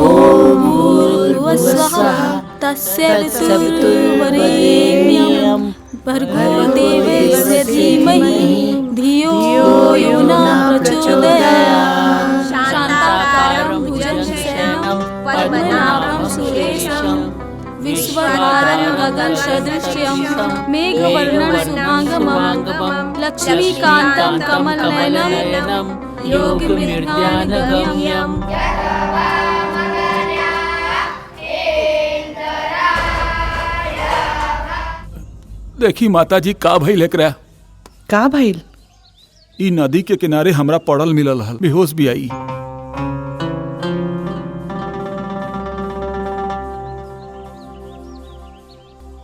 ॐ भूर्भुवस्वः तस्य वितुर्वरेण्यं भर्गो देवस्य धीमहि धियो यो न प्रचोदयात्। शान्ताकारं भुजगशयनं पद्मनाभं सुरेशं विश्वभारं गगनसदृशं मेघवर्णं शुभांगं लक्ष्मीकान्तं कमलनयनं योगिनिर्ध्यानगम्यम्। देखी माताजी का भइल एकरा? का भइल? ई नदी के किनारे हमरा पड़ल मिलल हल, बेहोश भी आई।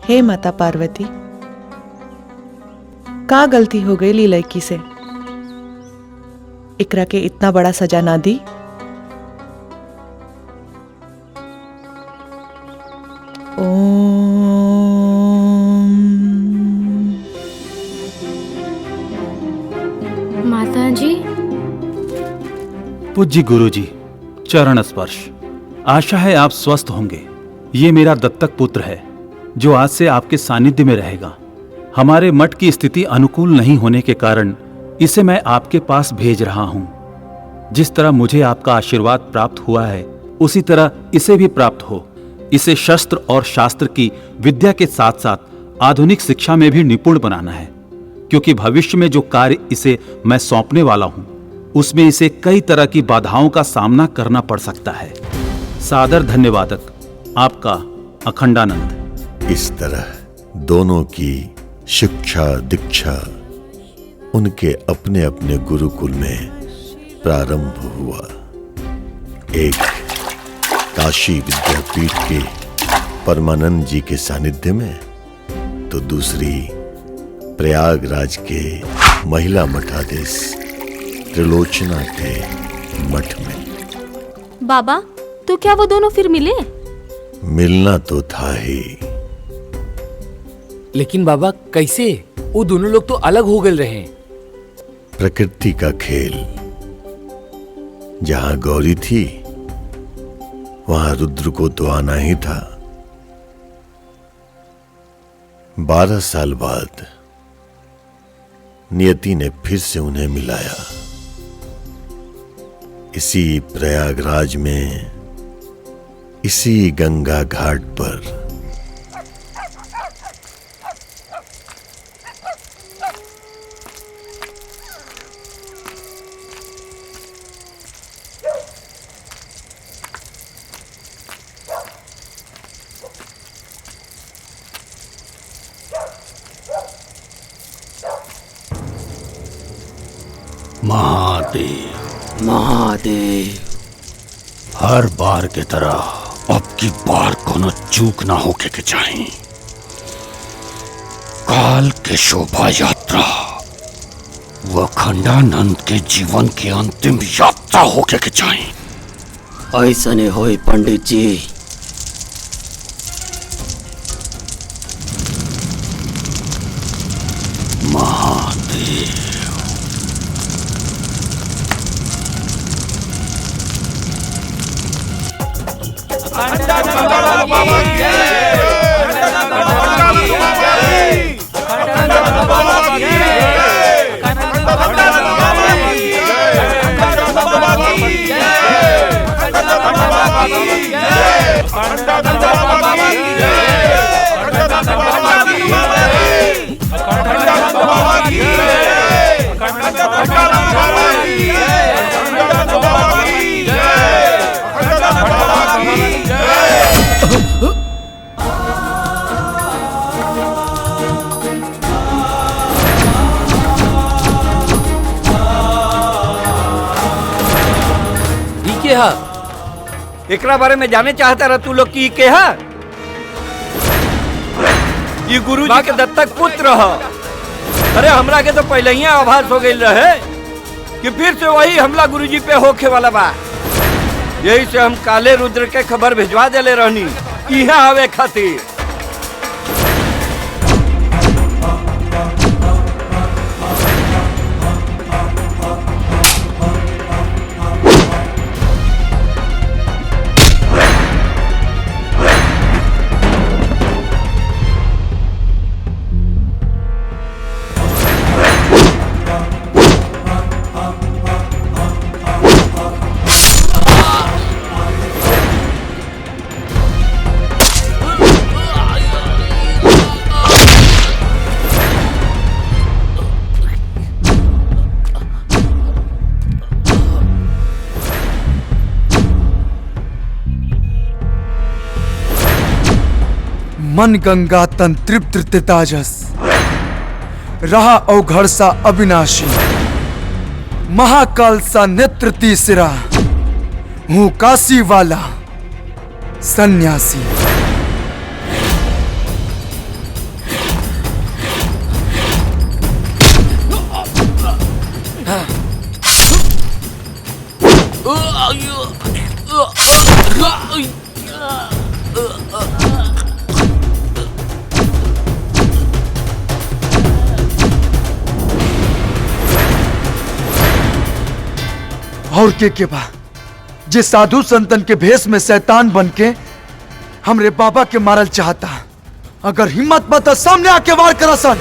हे माता पार्वती, का गलती हो गई ली लड़की से? इकरा के इतना बड़ा सजा ना दी। माताजी। पूज्य गुरुजी, चरण स्पर्श। आशा है आप स्वस्थ होंगे। ये मेरा दत्तक पुत्र है जो आज से आपके सानिध्य में रहेगा। हमारे मठ की स्थिति अनुकूल नहीं होने के कारण इसे मैं आपके पास भेज रहा हूं। जिस तरह मुझे आपका आशीर्वाद प्राप्त हुआ है उसी तरह इसे भी प्राप्त हो। इसे शस्त्र और शास्त्र की विद्या के साथ साथ आधुनिक शिक्षा में भी निपुण बनाना है, क्योंकि भविष्य में जो कार्य इसे मैं सौंपने वाला हूं उसमें इसे कई तरह की बाधाओं का सामना करना पड़ सकता है। सादर धन्यवादक, आपका अखंडानंद। इस तरह दोनों की शिक्षा दीक्षा उनके अपने अपने गुरुकुल में प्रारंभ हुआ। एक काशी विद्यापीठ के परमानंद जी के सानिध्य में, तो दूसरी प्रयागराज के महिला मठाधीश त्रिलोचना के मठ में। बाबा, तो क्या वो दोनों फिर मिले? मिलना तो था ही, लेकिन बाबा कैसे? वो दोनों लोग तो अलग हो गए रहे। प्रकृति का खेल। जहां गौरी थी वहां रुद्र को तो आना ही था। 12 साल बाद नियति ने फिर से उन्हें मिलाया। इसी प्रयागराज में, इसी गंगा घाट पर। महादेव महादेव, हर बार के तरह अब की बार कोनो चूक ना होके के चाहिए। काल के शोभा यात्रा व अखंडानंद के जीवन की अंतिम यात्रा होके के चाहिए। ऐसा नहीं होई पंडित जी। महादेव एकरा बारे में जाने चाहता रहा तू लोग की के है? ये गुरुजी के दत्तक पुत्र है। अरे हमरा के तो पहले ही आभास हो गई रहे कि फिर से वही हमला गुरुजी पे होखे वाला बा। यही से हम काले रुद्र के खबर भिजवा देले रहनी यहाँ आवे खातिर। मन गंगा तन तृप्त तेताजस, रहा अवघड़ सा अविनाशी, महाकाल सा नेत्र तीसरा, हूं काशी वाला सन्यासी। और के बा जे साधु संतन के भेष में शैतान बन के हमरे बाबा के मारल चाहता। अगर हिम्मत बा तो सामने आके वार करा सन।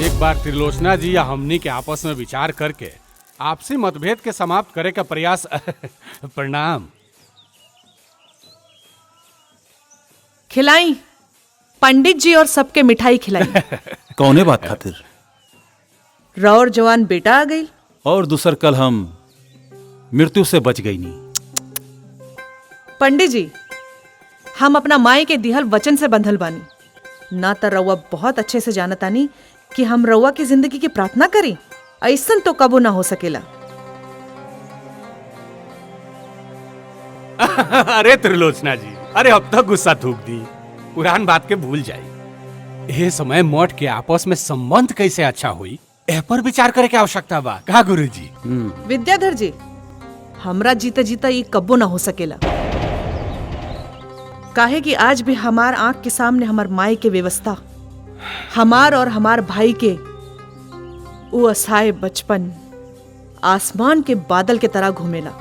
एक बार त्रिलोचना जी या हमनी के आपस में विचार करके आपसी मतभेद के समाप्त करे का प्रयास प्रणाम। खिलाई पंडित जी और सबके मिठाई खिलाई। कौने बात खातिर? रौर जवान बेटा आ गई और दूसर कल हम मृत्यु से बच गई नहीं। पंडित जी, हम अपना माई के दिहल वचन से बंधल बानी। ना तो रउआ बहुत अच्छे से जानतानी कि हम रउआ की जिंदगी की प्रार्थना करी, ऐसन तो कबो ना हो सकेला। अरे त्रिलोचना जी, अरे अब तक गुस्सा थूक दी, पुरान बात के भूल जाई। ये समय मठ के आपस में संबंध कैसे अच्छा हुई ए पर विचार करे के आवश्यकता बा का गुरुजी? विद्याधर जी, हमरा जीता जीता ये कबो ना हो सकेला। काहे कि आज भी हमार आंख के सामने हमार माई के व्यवस्था, हमार और हमार भाई के वो असाए बचपन आसमान के बादल के तरह घूमेला।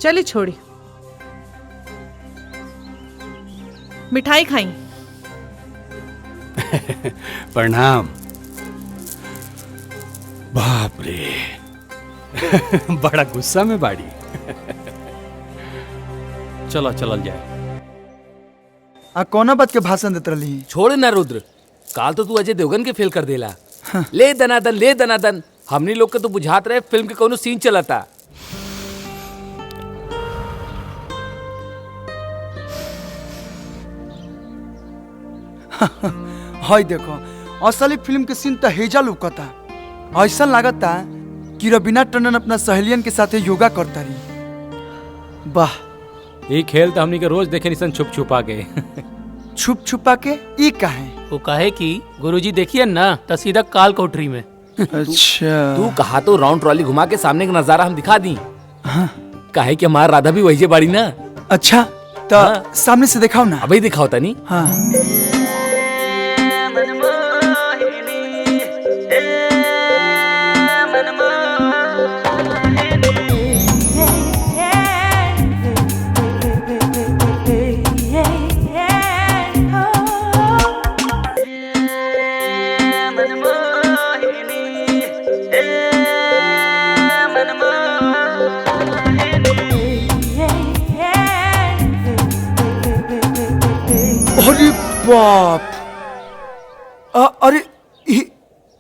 चली छोड़ी, मिठाई खाई। प्रणाम। बाप रे बड़ा गुस्सा में बाड़ी। चला चलल जाए। आ कौना बात के भाषण देत रही? छोड़ ना रुद्र, काल तो तू अजय देवगन के फेल कर देला। ले दनादन ले दनादन, हमनी लोग के तो बुझात रहे फिल्म के कोनो सीन चलता। हाय देखो, असली फिल्म के सीन तो हेजा लुकता। ऐसा लागता कि रवीना टंडन अपना सहेलियन के साथ योगा करता रही। वाह, ये खेल तो हमनी के रोज देखे निसन छुप छुपा के। छुप छुपा के ई काहे? वो कहे कि गुरुजी देखिए ना तो सीधा काल कोठरी में। अच्छा, तू कहा तो राउंड ट्रॉली घुमा के सामने का नजारा हम दिखा दी। काहे कि हमारा राधा भी वही बाड़ी ना। अच्छा तो सामने से दिखाओ ना। अभी दिखाओ तनी। हाँ, अरे बाप, अरे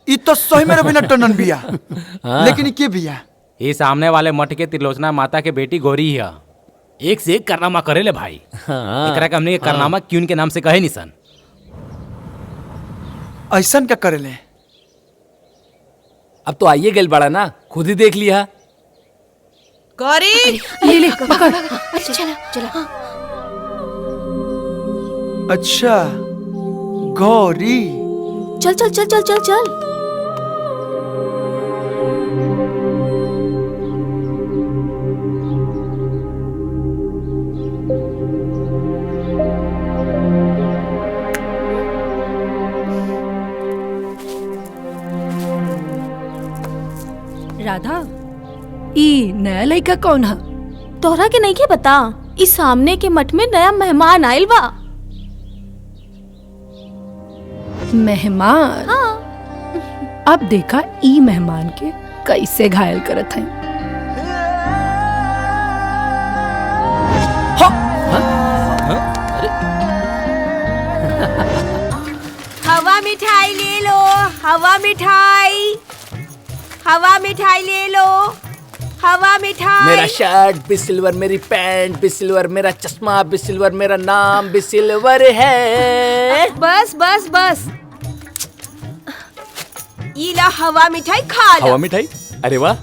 ई तो सही में रवीना टंडन बिया। लेकिन के बिया? ये सामने वाले मठ के त्रिलोचना माता के बेटी गौरी है। एक से एक कारनामा करे ले भाई। एकरा के हमने के कारनामा क्यों के नाम से कहे निसन। ऐसन क्या करे ले? अब तो आइए गल बड़ा ना, खुद ही देख लिया। गौरी, ले ले पकड़। चला चला। अच्छा, गौरी। चल चल चल चल चल चल। राधा, ई नया लड़का कौन है? तोहरा के नहीं के पता? इस सामने के मठ में नया मेहमान आयल बा। मेहमान? हाँ। अब देखा ई मेहमान के कैसे घायल करत है। हवा मिठाई ले लो, हवा मिठाई, हवा मिठाई ले लो, हवा मिठाई। मेरा शर्ट भी सिल्वर, मेरी पैंट भी सिल्वर, मेरा चश्मा भी सिल्वर, मेरा नाम भी सिल्वर है। बस बस बस, ये ला हवा मिठाई खा लो। हवा मिठाई? अरे वाह,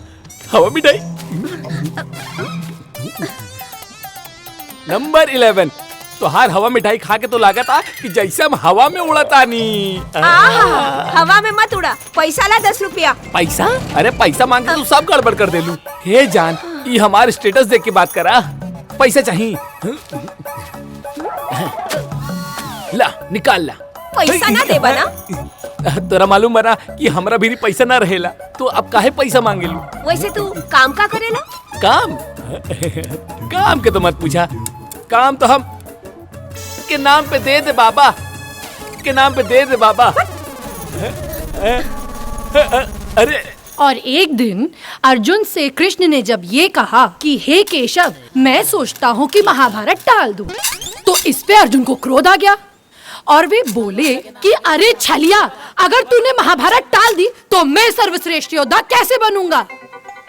हवा मिठाई। नंबर 11, तो हर हवा मिठाई खा के तो लागत आ कि जैसे हम हवा में उड़ता नी। हवा में मत उड़ा, पैसा ला 10 रुपया। पैसा? अरे पैसा मांग के तू सब गड़बड़ कर देलू। हे जान, ये हमारे स्टेटस देख के बात करा। पैसा चाहिए? ला निकाल ला। पैसा ना दे बना। तोरा मालूम बना कि हमरा भी पैसा ना रहेला, तो अब काहे पैसा मांगेलू? वैसे तू काम का करेला? काम? काम के तो मत पूछा। काम तो हम के नाम पे दे दे बाबा, के नाम पे दे दे बाबा। अरे, और एक दिन अर्जुन से कृष्ण ने जब ये कहा कि हे केशव, मैं सोचता हूँ कि महाभारत टाल दूं, तो इस पे अर्जुन को क्रोध आ गया और वे बोले कि अरे छलिया, अगर तूने महाभारत टाल दी तो मैं सर्वश्रेष्ठ योद्धा कैसे बनूंगा।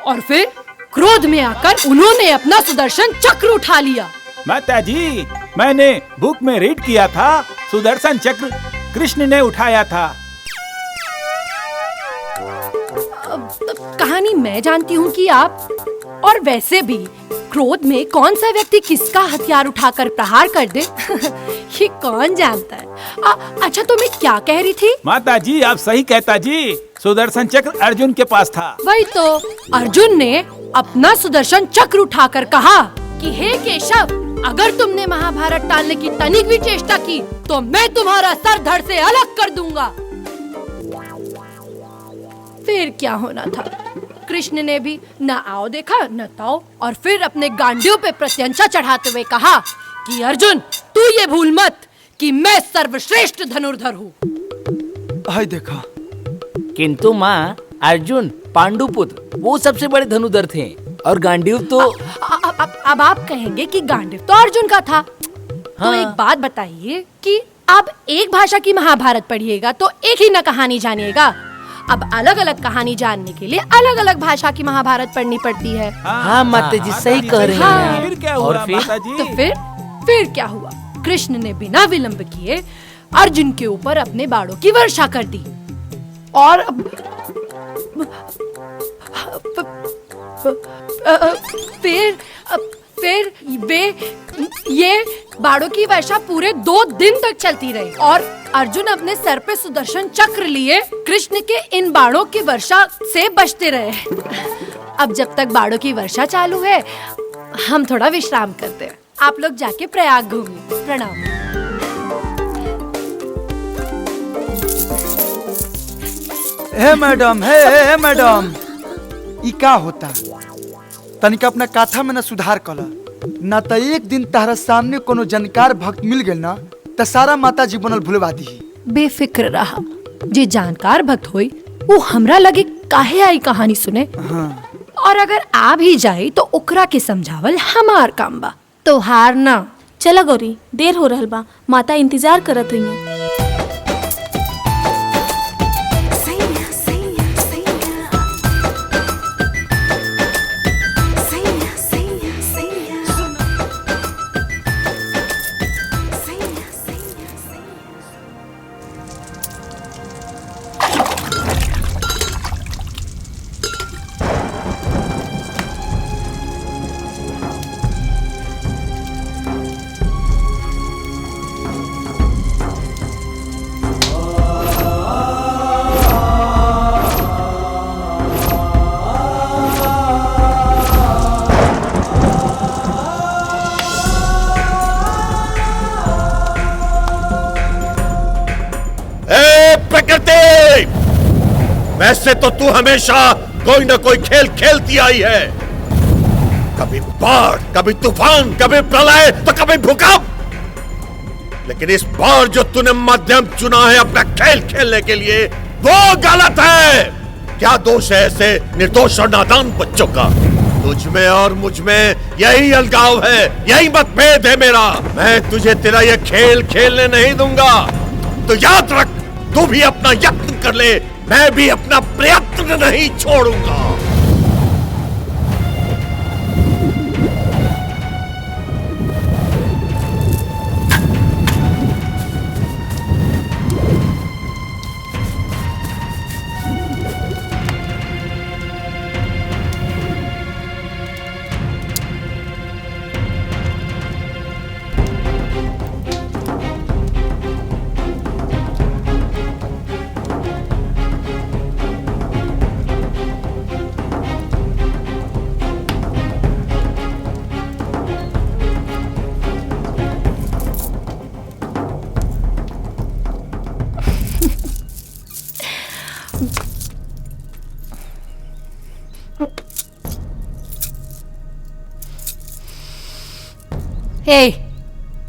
और फिर क्रोध में आकर उन्होंने अपना सुदर्शन चक्र उठा लिया। माताजी, मैंने बुक में रीड किया था, सुदर्शन चक्र कृष्ण ने उठाया था। कहानी मैं जानती हूँ कि आप, और वैसे भी क्रोध में कौन सा व्यक्ति किसका हथियार उठाकर प्रहार कर दे ये कौन जानता है। अच्छा, तो मैं क्या कह रही थी? माताजी, आप सही कहता जी, सुदर्शन चक्र अर्जुन के पास था। वही तो, अर्जुन ने अपना सुदर्शन चक्र उठाकर कहा कि हे केशव, अगर तुमने महाभारत टालने की तनिक भी चेष्टा की तो मैं तुम्हारा सर धड़ से अलग कर दूंगा। फिर क्या होना था? कृष्ण ने भी न आओ देखा न ताओ, और फिर अपने गांडियों पे प्रत्यंचा चढ़ाते हुए कहा कि अर्जुन, तू ये भूल मत कि मैं सर्वश्रेष्ठ धनुर्धर हूँ। हाय देखा। किंतु माँ, अर्जुन पांडुपुत्र वो सबसे बड़े धनुर्धर थे, और गांडीव तो अब आप कहेंगे कि गांडीव तो अर्जुन का था। तो एक बात बताइए कि आप एक भाषा की महाभारत पढ़िएगा तो एक ही न कहानी जानिएगा। अब अलग अलग कहानी जानने के लिए अलग अलग भाषा की महाभारत पढ़नी पड़ती है। हाँ माता जी सही कह रही हैं। फिर क्या और हुआ फिर? माता जी? तो फिर क्या हुआ? कृष्ण ने बिना विलंब किए अर्जुन के ऊपर अपने बाणों की वर्षा कर दी और फिर ये बाणों की वर्षा पूरे 2 दिन तक चलती रही और अर्जुन अपने सर पे सुदर्शन चक्र लिए कृष्ण के इन बाणों की वर्षा से बचते रहे। अब जब तक बाणों की वर्षा चालू है हम थोड़ा विश्राम करते हैं। आप लोग जाके प्रयाग घूमिए। प्रणाम। हे मैडम, हे मैडम, ई का होता? तनिक अपना काथा में न सुधार कला, ना तो एक दिन तारा सामने कोनो जानकार भक्त मिल गए ना तो सारा माता जी बनल भुलवा दी। बेफिक्र रहा, जे जानकार भक्त होई वो हमरा लगे काहे आई कहानी सुने। हाँ। और अगर आ भी जाए तो ओकरा के समझावल हमार काम बा, तो हार ना। चला गौरी, देर हो रहल बा, माता इंतजार करत हुई। वैसे तो तू हमेशा कोई ना कोई खेल खेलती आई है, कभी बाढ़, कभी तूफान, कभी प्रलय तो कभी भूकंप, लेकिन इस बार जो तूने माध्यम चुना है अपना खेल खेलने के लिए वो गलत है। क्या दोष है ऐसे निर्दोष और नादान बच्चों का? तुझ में और मुझ में यही अलगाव है, यही मतभेद है मेरा। मैं तुझे तेरा ये खेल खेलने नहीं दूंगा। तो याद रख, तू भी अपना यत्न कर ले, मैं भी अपना प्रयत्न नहीं छोड़ूंगा।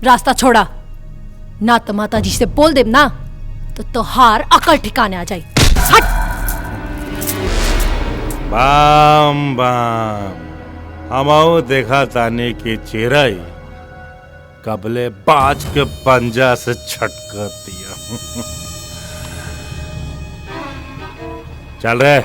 रास्ता छोड़ा, ना तो माता जी से बोल देब ना तो तोहार अकल ठिकाने आ जाए। हट। बाम बाम, हमाओ देखा ताने की चिराई कबले बाज के पंजा से छटका दिया। चल रहे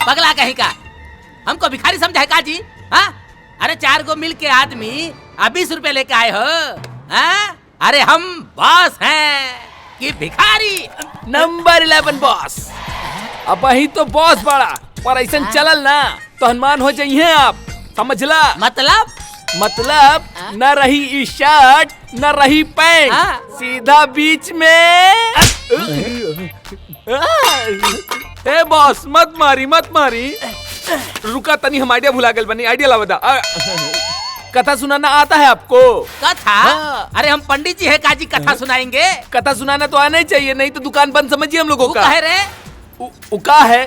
पगला कहीं का हमको भिखारी समझा है का जी? हाँ? अरे 4 गो मिल के आदमी 20 रुपए लेके आए हो। हाँ? अरे हम बॉस हैं कि भिखारी? Number 11 boss. अब वही तो बॉस बड़ा, पर ऐसा चलल ना तो हनुमान हो जाइए आप, समझला? मतलब न रही ई शर्ट न रही पैंट, सीधा बीच में। ए बॉस, मत मारी। रुका तनी, हम आइडिया भुला गए बनी। आइडिया ला बता। कथा सुनाना आता है आपको? कथा? अरे हम पंडित जी है काजी कथा सुनाएंगे? कथा सुनाना तो आना ही चाहिए, नहीं तो दुकान बंद समझिए हम लोगों का। कहे रे? उका है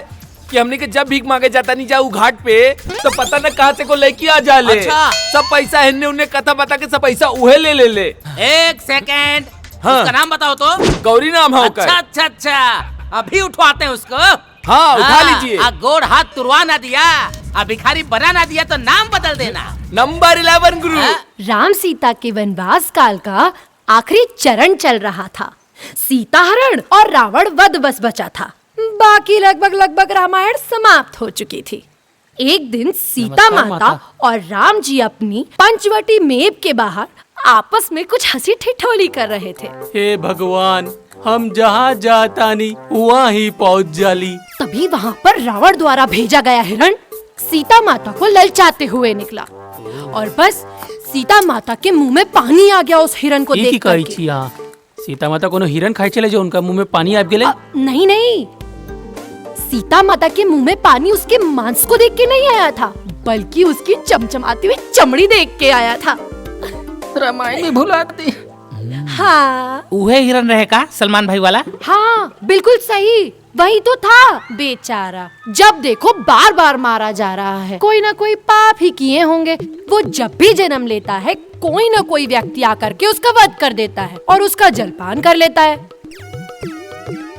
कि हमने के जब भीख मांगे जाता नहीं जाऊ घाट पे तो पता न कहाँ से को लेके आ जा ले। अच्छा। सब पैसा हिन्ने उन्हें कथा बता के सब पैसा उहे ले। एक सेकेंड, हाँ। उसका नाम बताओ तो। गौरी नाम है अच्छा अच्छा अच्छा, अभी उठवाते हैं उसको। हाँ उठा लीजिए। गोड़ हाथ तुरवा ना दिया, भिखारी बना ना दिया तो नाम बदल देना। नंबर 11 गुरु। राम सीता के वनवास काल का आखिरी चरण चल रहा था। सीता हरण और रावण वध बस बचा था। बाकी लगभग रामायण समाप्त हो चुकी थी। एक दिन सीता माता और राम जी अपनी पंचवटी मेप के बाहर आपस में कुछ हंसी ठिठोली कर रहे थे। हे भगवान, हम जहाँ जाता नहीं वहाँ ही पहुँच जाली। तभी वहाँ पर रावण द्वारा भेजा गया हिरण सीता माता को ललचाते हुए निकला और बस सीता माता के मुंह में पानी आ गया उस हिरण को देख कर। सीता माता को हिरण खाई चले जो उनका मुंह में पानी आ गए। नहीं, सीता माता के मुंह में पानी उसके मांस को देख के नहीं आया था, बल्कि उसकी चमचमाती हुई चमड़ी देख के आया था। रामायण में भुलाती। हाँ, उहे हिरण रहेगा सलमान भाई वाला। हाँ बिल्कुल सही, वही तो था। बेचारा जब देखो बार बार मारा जा रहा है। कोई ना कोई पाप ही किए होंगे। वो जब भी जन्म लेता है कोई ना कोई व्यक्ति आकर के उसका वध कर देता है और उसका जलपान कर लेता है।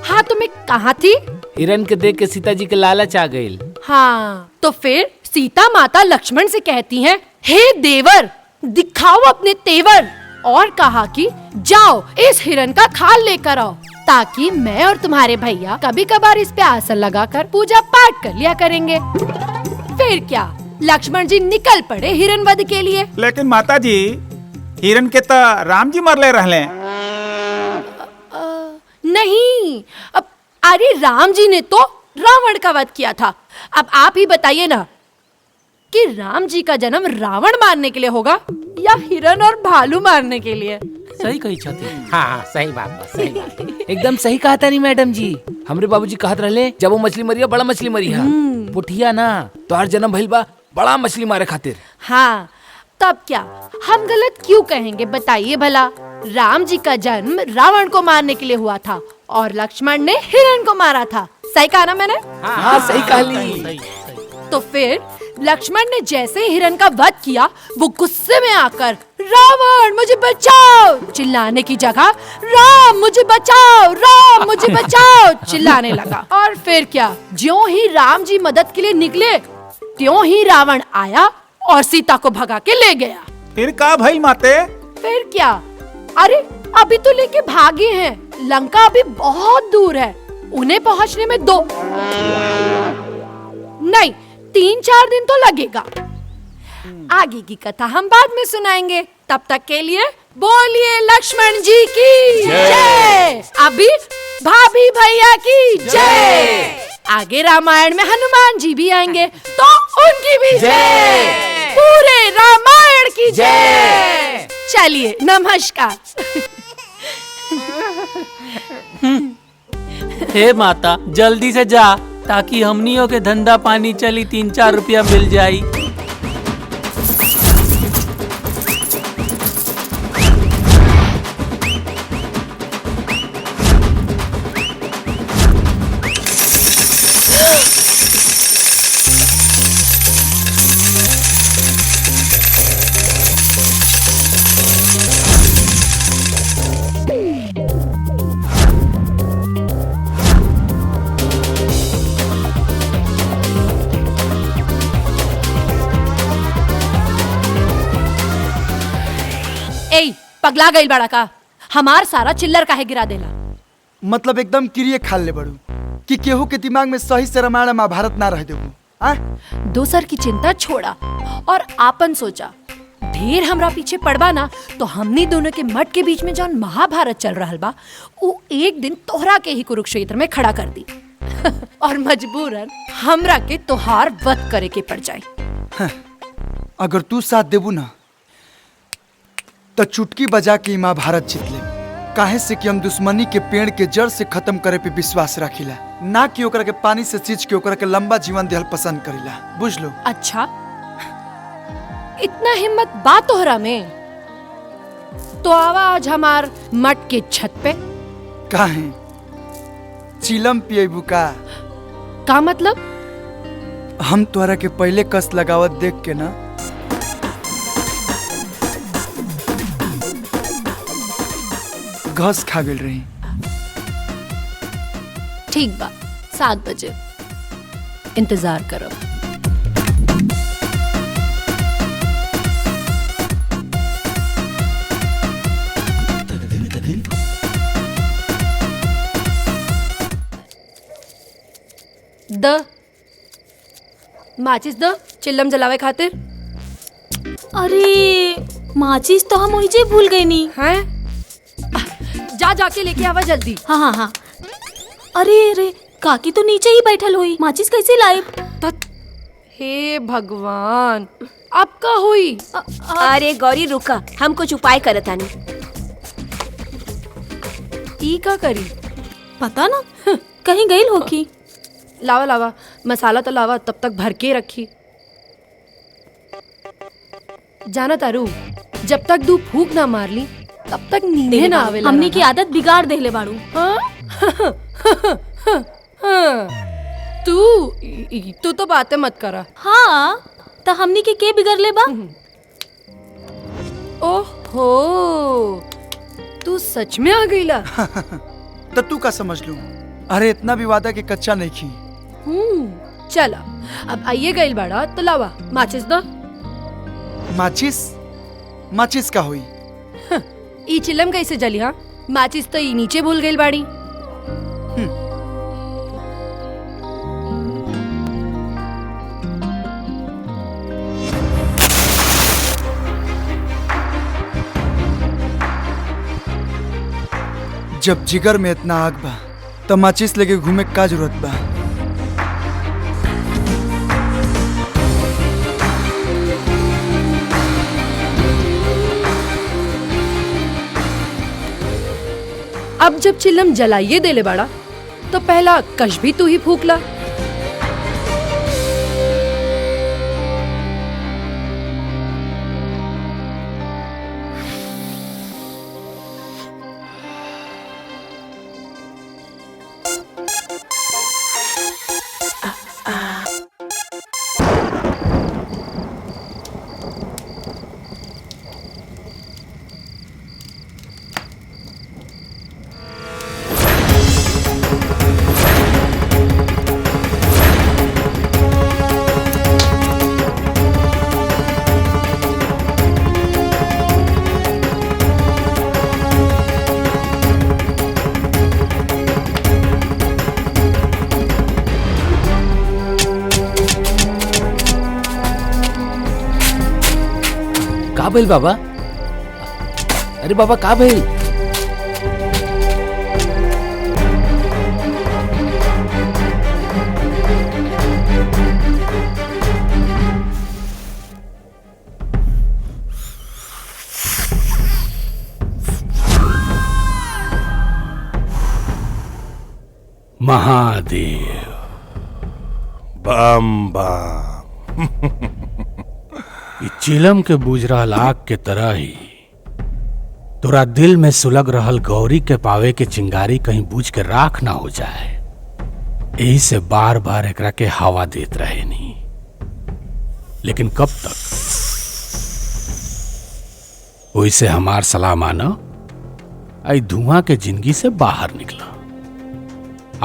हाँ तो मैं कहाँ थी? हिरण के देख के सीता जी के लालच आ गई। हाँ तो फिर सीता माता लक्ष्मण से कहती हैं, हे देवर दिखाओ अपने तेवर, और कहा कि जाओ इस हिरण का खाल लेकर आओ ताकि मैं और तुम्हारे भैया कभी कभार इस पे आसन लगाकर पूजा पाठ कर लिया करेंगे। फिर क्या, लक्ष्मण जी निकल पड़े हिरण वध के लिए। लेकिन माता जी, हिरण के तो राम जी मरले रहले। नहीं, अरे राम जी ने तो रावण का वध किया था। अब आप ही बताइए ना कि राम जी का जन्म रावण मारने के लिए होगा या हिरण और भालू मारने के लिए? सही कही छथी। हाँ सही बात, सही बात। एकदम सही कहा था नहीं मैडम जी। हमरे बाबूजी कहत रहले जब वो मछली मरिया बड़ा मछली मरिया, पुठिया ना तो हर जन्म भइल बा बड़ा मछली मारे खातिर। हाँ तब क्या हम गलत क्यों कहेंगे बताइए भला। राम जी का जन्म रावण को मारने के लिए हुआ था और लक्ष्मण ने हिरण को मारा था। सही कहा ना मैंने? हाँ सही कहा। तो फिर लक्ष्मण ने जैसे ही हिरण का वध किया वो गुस्से में आकर रावण मुझे बचाओ चिल्लाने की जगह राम मुझे बचाओ, राम मुझे बचाओ चिल्लाने लगा। और फिर क्या, ज्यों ही राम जी मदद के लिए निकले त्यों ही रावण आया और सीता को भगा के ले गया। फिर का भाई माते? फिर क्या, अरे अभी तो लेके भागे हैं। लंका अभी बहुत दूर है, उन्हें पहुंचने में 2 नहीं 3-4 दिन तो लगेगा। आगे की कथा हम बाद में सुनाएंगे। तब तक के लिए बोलिए लक्ष्मण जी की जय, अभी भाभी भैया की जय। आगे रामायण में हनुमान जी भी आएंगे तो उनकी भी जय, पूरे रामायण की जय। चलिए नमस्कार। हे माता जल्दी से जा ताकि हमनियों के धंधा पानी चली 3-4 रुपया मिल जाई। पगला गई बड़ा का, हमार सारा चिल्लर काहे गिरा देला। मतलब एकदम क्रिए खाल ले बड़ू कि केहू के दिमाग में सही से रामायण महाभारत ना रह देबू। दोसर की चिंता छोड़ा और आपन सोचा। ढेर हमरा पीछे पड़बा ना तो हमनी दोनों के मठ के बीच में जौन महाभारत चल रहल बा वो एक दिन तोहरा के ही कुरुक्षेत्र में खड़ा कर दी और मजबूरन हमरा के तोहार वध करे के पड़ जाए। अगर तू साथ देबू ना तो चुटकी बजा के महाभारत जीत ले। काहे से कि हम दुश्मनी के पेड़ के जड़ से खत्म करे पे विश्वास रखिला, ना कि ओकरा के पानी से सींच के ओकरा के लंबा जीवन देहल पसंद करिला। बुझ लो। अच्छा इतना हिम्मत बा तोहरा में तो आवा आज हमार मठ के छत पे। काहे चिलम पिएबू का? का मतलब? हम तोहरा के पहले कस लगावत देख के ना घस खा गई रही। ठीक बा, 7 बजे इंतजार करो। द माचिस द चिल्लम जलावे खातिर। अरे माचिस तो हम वही भूल गए नी। हैं? जा जाके लेके आवा जल्दी। हाँ हाँ हाँ। अरे अरे काकी तो नीचे ही बैठल हुई, माचिस कैसे लाए? हे भगवान, अब का हुई? अरे गौरी रुका, हम कुछ उपाय करत आनी। ई का करी? पता ना, कहीं गई होगी। लावा लावा मसाला तो लावा, तब तक भर के रखी। जाना तारू, जब तक दू फूक ना मार ली तब तक नींद ना आवे। हमने की आदत बिगाड़ देले बाड़ू। तू तो बातें मत करा। हाँ तो हमने के बिगड़ ले बा? ओहो, तू सच में आ गईला। तो तू का समझ लू? अरे इतना भी वादा के कच्चा नहीं खी। चला अब आइए गईल बाड़ा तो लावा माचिस दो। माचिस? माचिस का हुई? ई चिलम कैसे जली? हाँ माचिस तो ई नीचे भूल गईल बाड़ी। जब जिगर में इतना आग बा तो माचिस लेके घूमे का जरूरत बा? अब जब चिल्लम जलाइए देले बाड़ा तो पहला कश भी तू ही फूकला। का भइल बाबा? अरे बाबा का भइल? महादेव बम बम। ई चिलम के बुझ रहल आग के तरह ही तोरा दिल में सुलग रहल गौरी के पावे के चिंगारी कहीं बुझ के राख ना हो जाए, यही से बार बार एकरा के हवा देत रहे नहीं। लेकिन कब तक? वैसे हमार सलाह मानो, आई धुआं के जिंदगी से बाहर निकला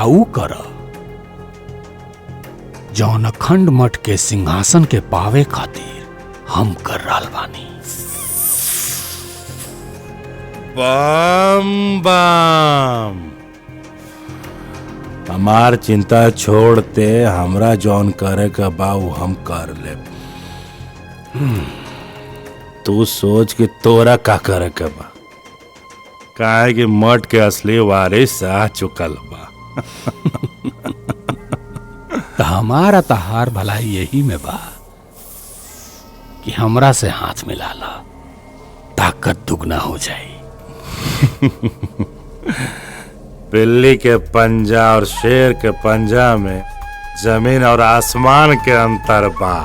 आऊ कर जौन अखंड मठ के सिंहासन के पावे खातिर हम कर रहल बानी। बम बम। हमार चिंता छोड़ते हमरा जौन करे का बाऊ हम कर ले। तू सोच कि तोरा का करे के बा, काहे कि मठ के असली वारिस आ चुकल बा। तो हमारा तहार भलाई यही में बा कि हमरा से हाथ मिला ला, ताकत दुगना हो जाए। बिल्ली के पंजा और शेर के पंजा में जमीन और आसमान के अंतर बा।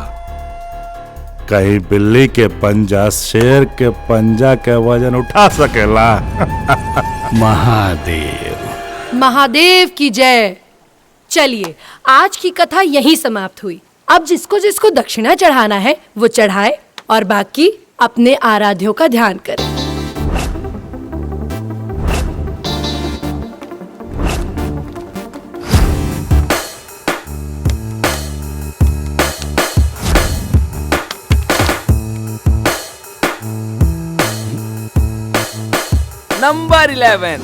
कहीं बिल्ली के पंजा शेर के पंजा के वजन उठा सकेला? महादेव महादेव की जय। चलिए आज की कथा यहीं समाप्त हुई। अब जिसको जिसको दक्षिणा चढ़ाना है वो चढ़ाए और बाकी अपने आराध्यों का ध्यान करे। नंबर 11।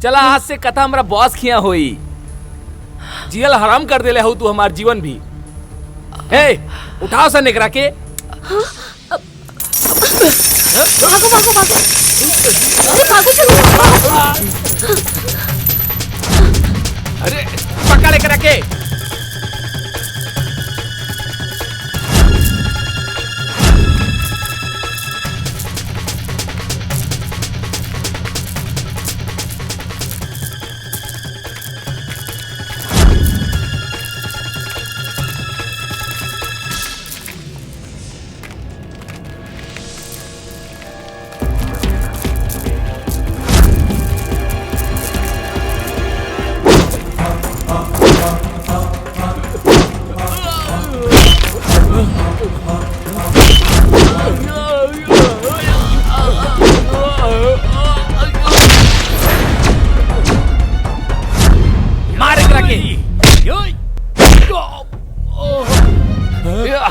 चला आज से कथा हमरा बॉस खिया होई। जियल हराम कर देले हो तू हमार जीवन भी। हे उठाओ सा निकरा के। भागो भागो भागो। अरे भागो चलो। अरे पकड़ लेकर के।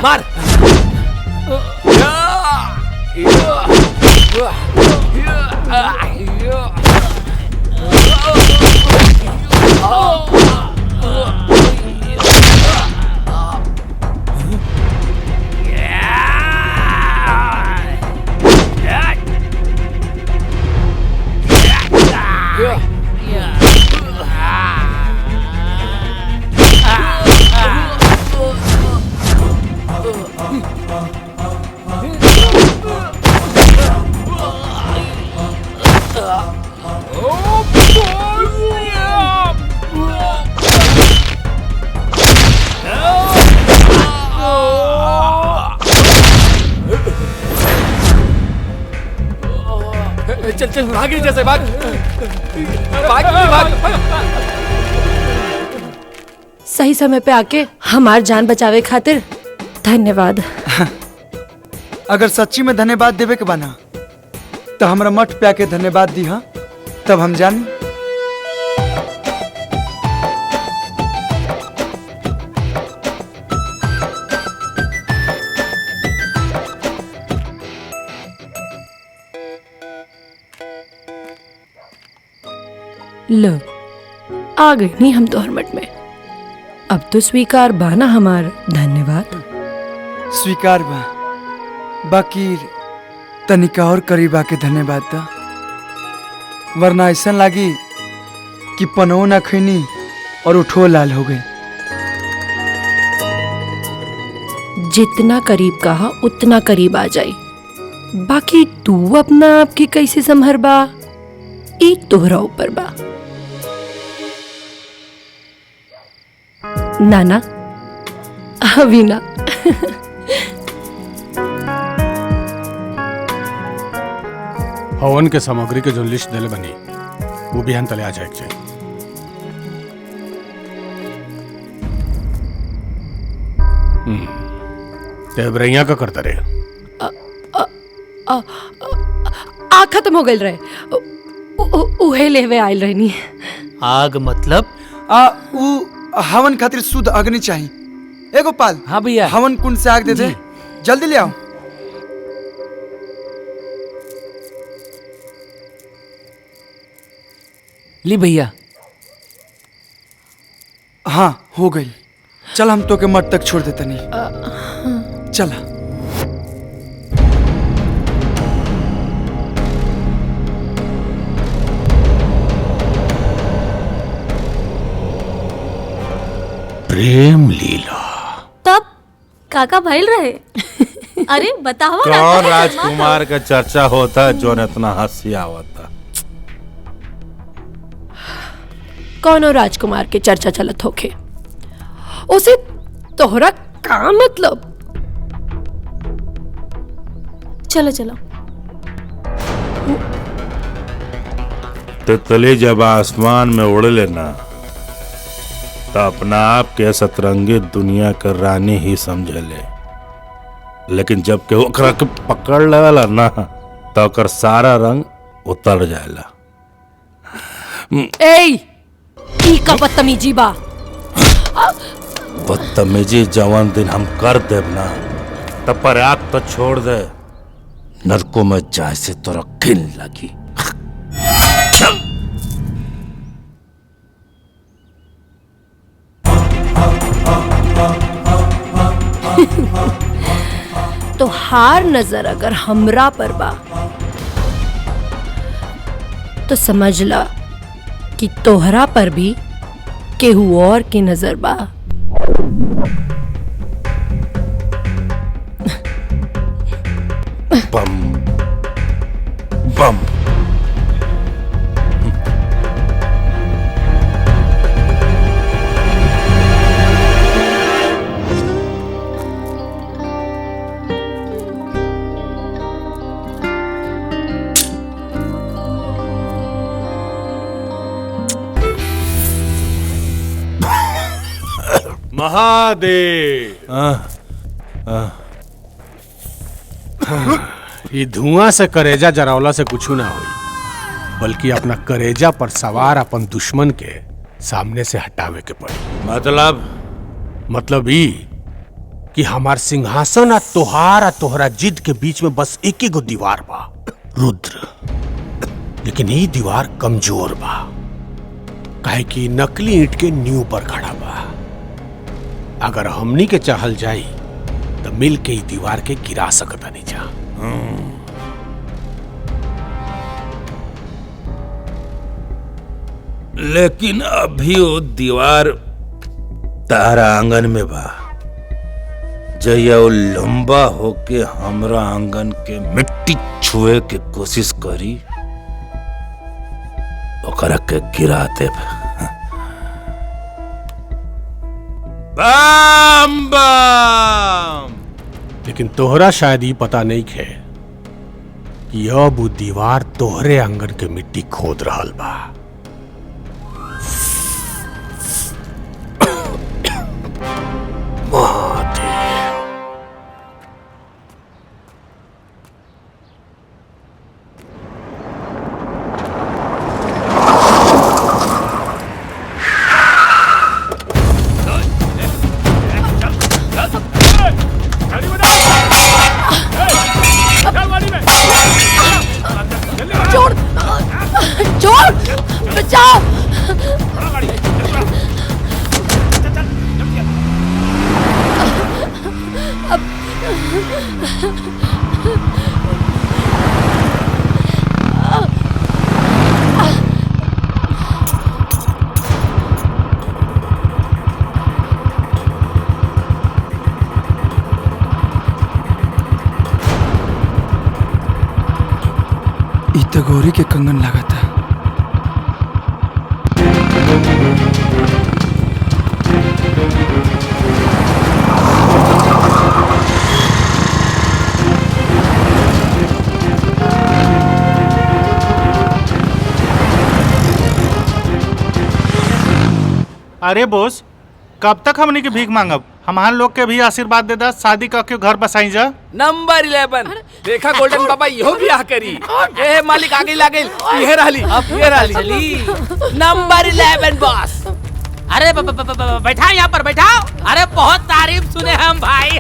मार। चल चल भागे जैसे भाग भाग भाग। सही समय पे आके हमार जान बचावे खातिर धन्यवाद। अगर सच्ची में धन्यवाद देवे के बना तो हमरा मठ पे आके धन्यवाद दी। हाँ तब हम जानी। लो आ गई नहीं हम तोहर मठ में। अब तो स्वीकार बाना हमार धन्यवाद। स्वीकार बा बाकी तनिका और करीब आके धन्यवाद दा, वरना ऐसा लागी कि पनो ना खैनी और उठो लाल हो गई। जितना करीब कहा उतना करीब आ जाई। बाकी तू अपना आपकी कैसे संभर बा एक तोहरा ऊपर बा। नाना अभी ना। हवन के सामग्री के जो लिस्ट दिले बनी वो भी तले आ जाए। तेबरैया का करता रहे। आ खत्म हो गई रहे। उहे लेवे आयल रहनी। आग मतलब हवन खातिर शुद्ध अग्नि चाहिए। ए गोपाल। हाँ भैया। हवन कुंड से आग दे दे, जल्दी ले आओ। ली भैया। हाँ हो गई। चल हम तो के मठ तक छोड़ देते नहीं। चला। प्रेम लीला तब काका भइल रहे। अरे बताओ ना। कौन राजकुमार का चर्चा होता जो इतना हंसी आवता। कौनो राजकुमार के चर्चा चलत होखे उसे तोहरा का मतलब। चलो चलो। तितली जब आसमान में उड़ लेना तो अपना आप के सतरंगी दुनिया के रानी ही समझ ले, लेकिन जब के ओकरा के पकड़ लेवला ना तो ओकर सारा रंग उतर जाएला। ई का बदतमीजी बा। बदतमीजी जवान दिन हम कर देब ना तब पर आग तो छोड़ दे, नरकों में जाए से तोरा घिन लगी। तो हार नजर अगर हमरा पर बा तो समझ ला कि तोहरा पर भी केहू और की नजर बा। बम बम महादेव। ये धुआं से करेजा जरावला से कुछ ना होई, बल्कि अपना करेजा पर सवार अपन दुश्मन के सामने से हटावे के पड़ी। मतलब ई कि हमार सिंहासन आ तोहरा जिद के बीच में बस एक ही गो दीवार बा, रुद्र। लेकिन ये दीवार कमजोर बा, काहे कि नकली ईंट के नींव पर खड़ा बा। अगर हमनी के चाहल जाई तो मिल के ही दीवार के गिरा सकता नहीं जा। लेकिन अभी वो दीवार तारा आंगन में बा, जया वो लंबा होके हमरा आंगन के मिट्टी छुए के कोशिश करी, ओकरा के गिरा देब। बम बम। लेकिन तोहरा शायद ये पता नहीं है कि अब वो दीवार तोहरे आंगन के मिट्टी खोद रहल बा। तो गौरी के कंगन लगा था। अरे बोस, कब तक हमनी के भीख मांगब? हमार लोग के भी आशीर्वाद दे दा, शादी करके घर बसाई जा। नंबर 11 देखा गोल्डन बाबा इहो ब्याह करी। ए मालिक आगे लागल, ये रहली, ये रहली। Number 11 boss. अरे बैठाओ यहाँ पर बैठाओ। अरे बहुत तारीफ सुने हम भाई।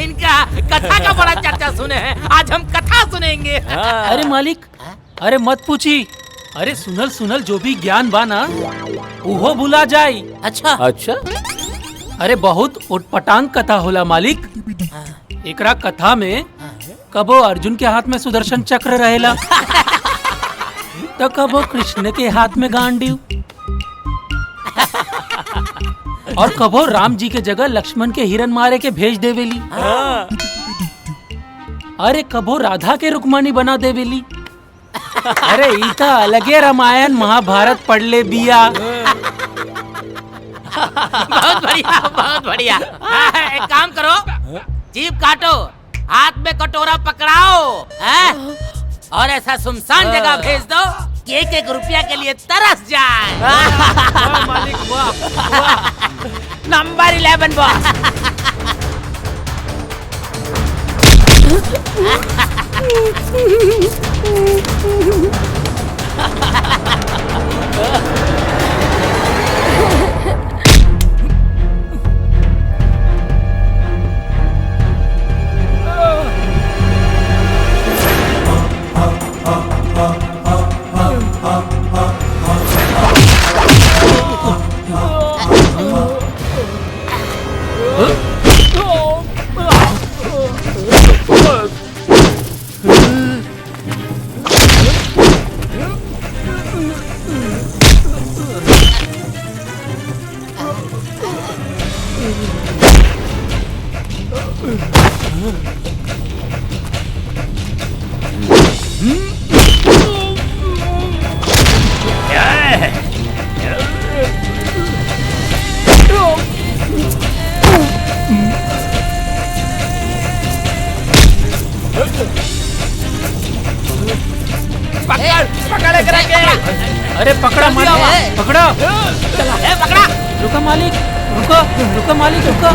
इनका कथा का बड़ा चर्चा सुने हैं, आज हम कथा सुनेंगे। अरे मालिक, अरे मत पूछी। अरे सुनल जो भी ज्ञान बा ना उहो भुला जाई। अच्छा अच्छा। अरे बहुत उटपटांग कथा होला मालिक। एकरा कथा में कबो अर्जुन के हाथ में सुदर्शन चक्र रहेला तो कबो कृष्ण के हाथ में गांडीव, और कबो राम जी के जगह लक्ष्मण के हिरन मारे के भेज देवेली। अरे कबो राधा के रुक्मानी बना देवेली। अरे इता अलगे रामायण महाभारत पढ़ ले बिया। बहुत बढ़िया, बहुत बढ़िया। एक काम करो, जीभ काटो, हाथ में कटोरा पकड़ाओ और ऐसा सुनसान जगह भेज दो कि एक एक रुपया के लिए तरस जाए। मालिक वाह। Number 11 boss. पकड़ करेंगे। अरे पकड़ा मालिक, पकड़ा। पकड़ा। रुको मालिक, रुको मालिक, रुको।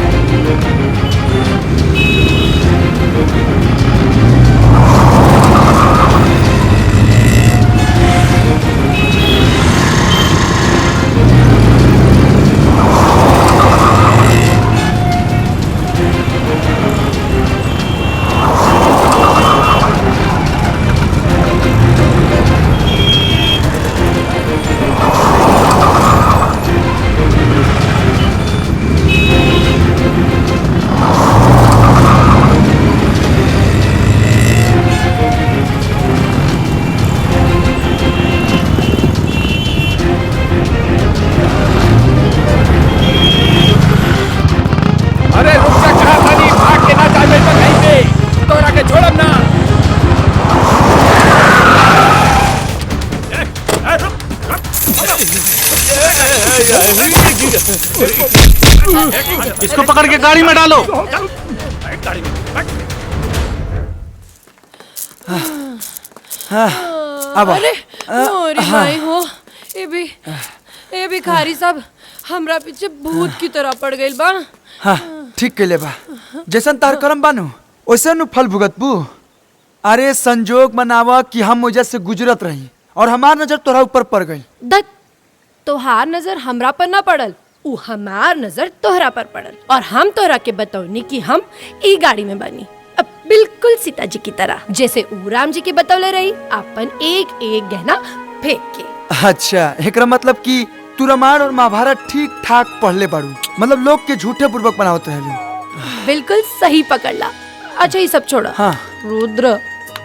इसको पकड़ के गाड़ी में डालो। अब अरे मोरी माई हो, ए भिखारी सब हमरा पीछे भूत की तरह पड़ गइल बा। हाँ ठीक कैले बा, जैसन तार करम बानू वैसे नु फल भुगतबू। अरे संजोग मनावा कि हम वजह से गुजरत रही और हमार नजर तोरा ऊपर पड़ गई। दत्त तोहार नजर हमरा पर ना पड़ल, उ हमार नजर तोहरा पर पड़ल और हम तोहरा के बतौनी कि हम ई गाड़ी में बनी, अब बिल्कुल सीता जी की तरह, जैसे उ राम जी के बतौले रही अपन एक एक गहना फेंक के। अच्छा एकरा मतलब कि तू रामायण और महाभारत ठीक ठाक पढ़ले बाड़ू, मतलब लोग के झूठे पूर्वक बनावत रहलू। बिल्कुल सही पकड़ला। अच्छा ये सब छोड़ा। हाँ रुद्र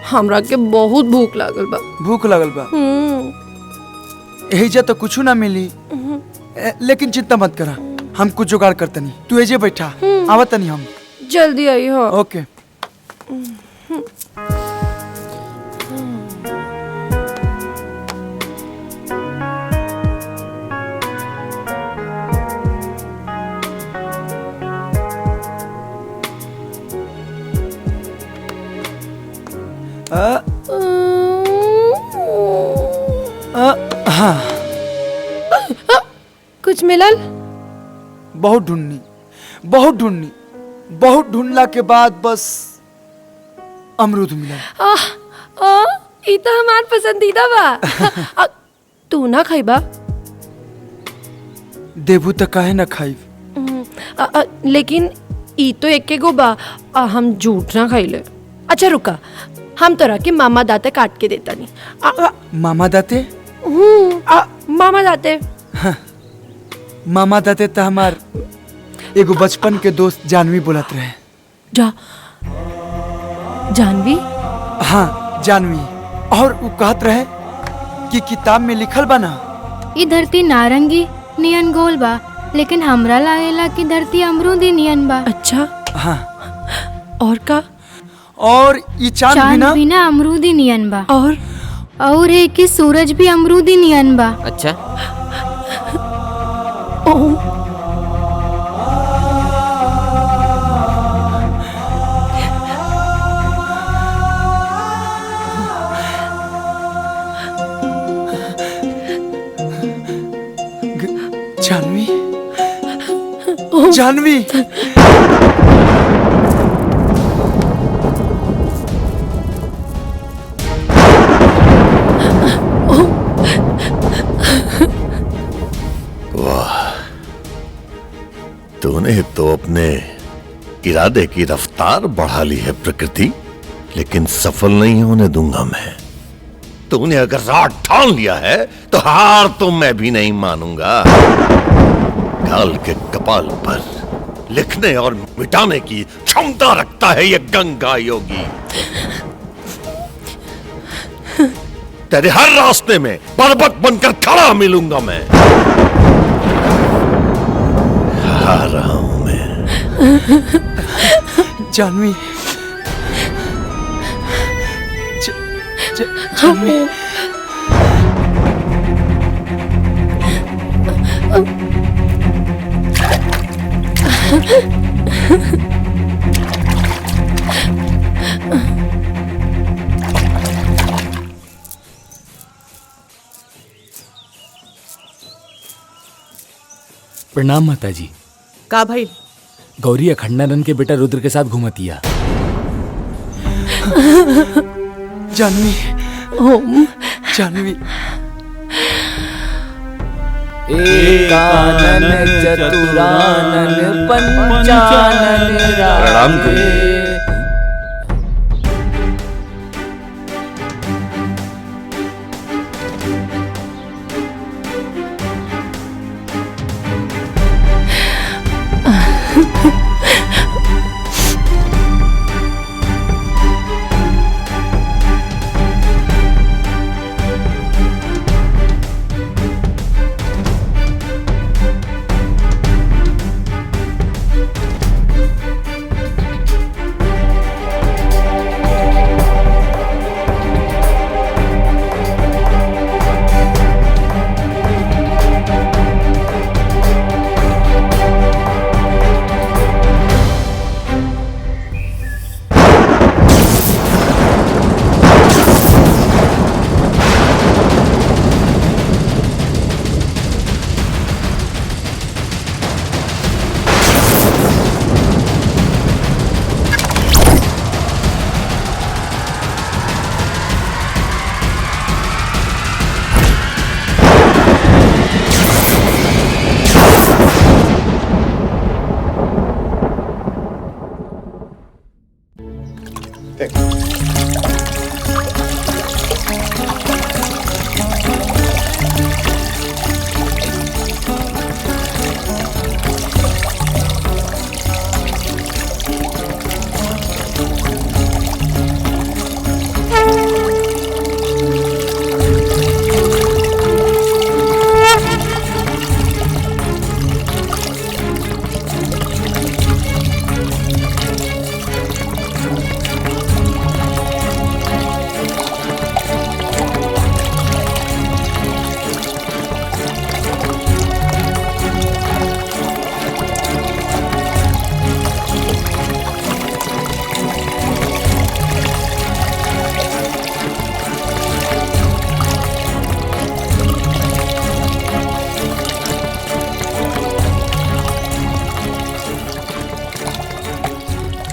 हमरा के बहुत भूख लागल बा। भूख लगल बा? एहिजा तो कुछ ना मिली, लेकिन चिंता मत करा, हम कुछ जुगाड़ करतनी, तू एजे बैठा, आवतनी हम। जल्दी आई हो। ओके। हाँ कुछ मिलल? बहुत ढूंढनी, बहुत ढूंढनी, बहुत ढूंढला के बाद बस अमरूद मिला। ई तो हमार पसंदीदा बा। तू ना खाइबा? देबू तो काहे ना खाई। लेकिन ई तो एक गो बा, हम झूठ ना खाइले। अच्छा रुका, हम तोरा के मामा दाते काट के देता नहीं। मामा दाते? मामा दाते। हाँ, मामा दाते तो हमार एगो बचपन के दोस्त जानवी बोलत रहे। जानवी? हाँ जानवी, और वो कहत रहे कि किताब में लिखल बा ना, ई धरती नारंगी नियन गोल बा, लेकिन हमरा लागेला कि धरती अमरूदी नियन बा। अच्छा हाँ। और का? और ये चांद भी ना अमरूदी नियन बा। और है कि सूरज भी अमरूदी नियन बा। अच्छा जानवी वाह, तूने तो अपने इरादे की रफ्तार बढ़ा ली है प्रकृति, लेकिन सफल नहीं होने दूंगा मैं। तूने अगर रात ठान लिया है तो हार तो मैं भी नहीं मानूंगा। काल के कपाल पर लिखने और मिटाने की क्षमता रखता है ये गंगा योगी। तेरे हर रास्ते में पर्वत बनकर खड़ा मिलूंगा मैं। आ रहा हूं मैं। जानवी जानवी प्रणाम माताजी। का भाई? गौरी अखंडानंद के बेटा रुद्र के साथ घूमतिया। जानवी ओम जानवी एकानन चतुरानन पंचानन प्रणाम गुरु।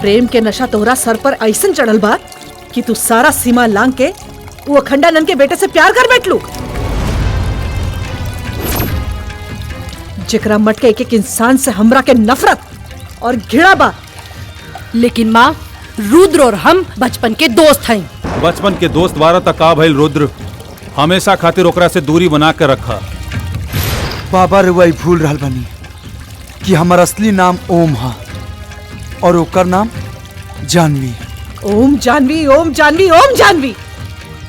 प्रेम के नशा तोहरा सर पर ऐसन चढ़ल बा कि तू सारा सीमा लांग के वो अखंडानंद के बेटे से प्यार कर बैठ लू। जिकरा मट के एक एक इंसान से हमरा के नफरत और घृणा बा। लेकिन माँ, रुद्र और हम बचपन के दोस्त हैं। बचपन के दोस्त वारा तक का भइल रुद्र, हमेशा खातिर ओकरा से दूरी बना के रखा। बाबा रे वही भूल रहल बनी कि हमार असली नाम ओम हा और ओकर नाम जानवी। ओम जानवी, ओम जानवी, ओम जानवी।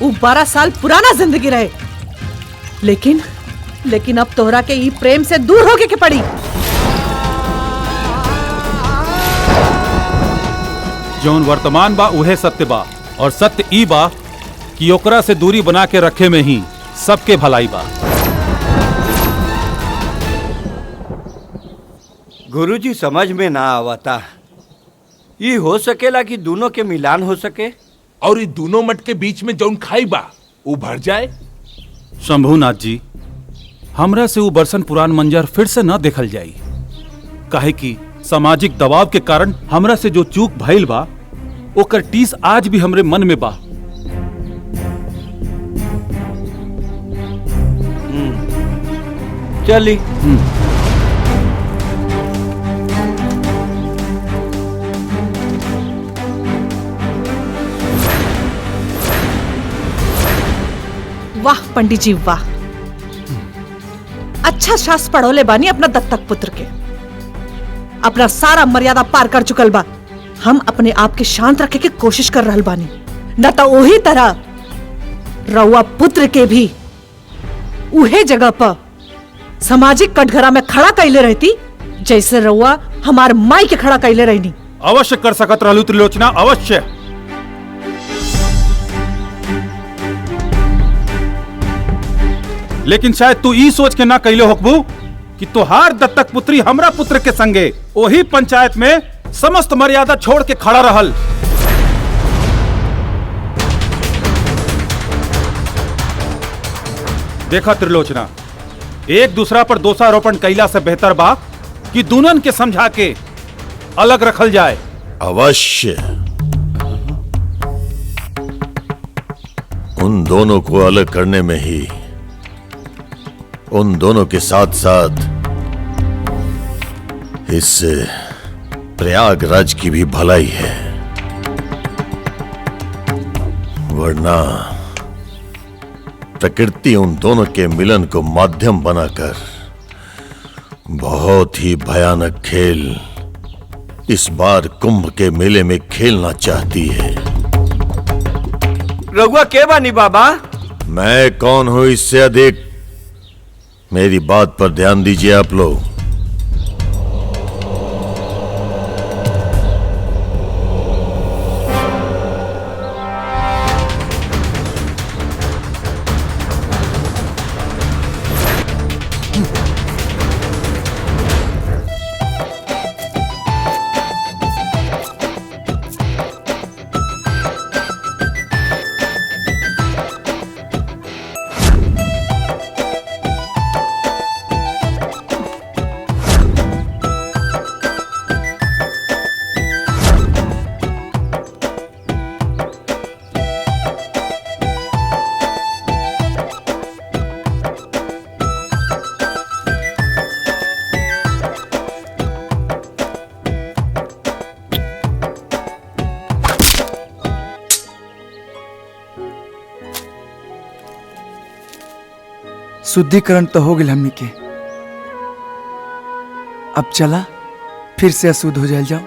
वो 12 साल पुराना जिंदगी रहे, लेकिन अब तोहरा के ई प्रेम से दूर होके के पड़ी। जौन वर्तमान बा उहे सत्य बा, और सत्य ई बा कि ओकरा से दूरी बना के रखे में ही सबके भलाई बा। गुरुजी समझ में ना आवता, ये हो सकेला कि दोनों के मिलान हो सके और ये दोनों मट के बीच में जौन खाई बा वो भर जाए। शंभुनाथ जी, हमरा से वो बरसन पुरान मंजर फिर से न देखल जाई। काहे कि सामाजिक दबाव के कारण हमरा से जो चूक भइल बा ओकर टीस आज भी हमरे मन में बा। चली। वाह पंडित जी वाह, अच्छा शास्त्र पढ़ोले बानी अपना दत्तक पुत्र के। अपना सारा मर्यादा पार कर चुकल बा। हम अपने आप के शांत रखे के कोशिश कर रहल बानी, न तो वही तरह रउआ पुत्र के भी उहे जगह पर सामाजिक कटघरा में खड़ा कैले रहती जैसे रउआ हमार माई के खड़ा कैले रहनी। अवश्य कर सकत रहलू त्रिलोचना, अवश्य। लेकिन शायद तू ई सोच के ना कैले होकबू कि तोहार दत्तक पुत्री हमरा पुत्र के संगे ओही पंचायत में समस्त मर्यादा छोड़ के खड़ा रहल। देखा त्रिलोचना, एक दूसरा पर दोषारोपण कैला से बेहतर बा कि दुल्हन के समझा के अलग रखल जाए। अवश्य उन दोनों को अलग करने में ही उन दोनों के साथ साथ इस प्रयागराज की भी भलाई है, वरना प्रकृति उन दोनों के मिलन को माध्यम बनाकर बहुत ही भयानक खेल इस बार कुंभ के मेले में खेलना चाहती है। रघुआ के बानी बाबा? मैं कौन हूं इससे अधिक, मेरी बात पर ध्यान दीजिए आप लोग। शुद्धिकरण तो हो गई हमनी के, अब चला फिर से अशुद्ध हो जाए जाओ।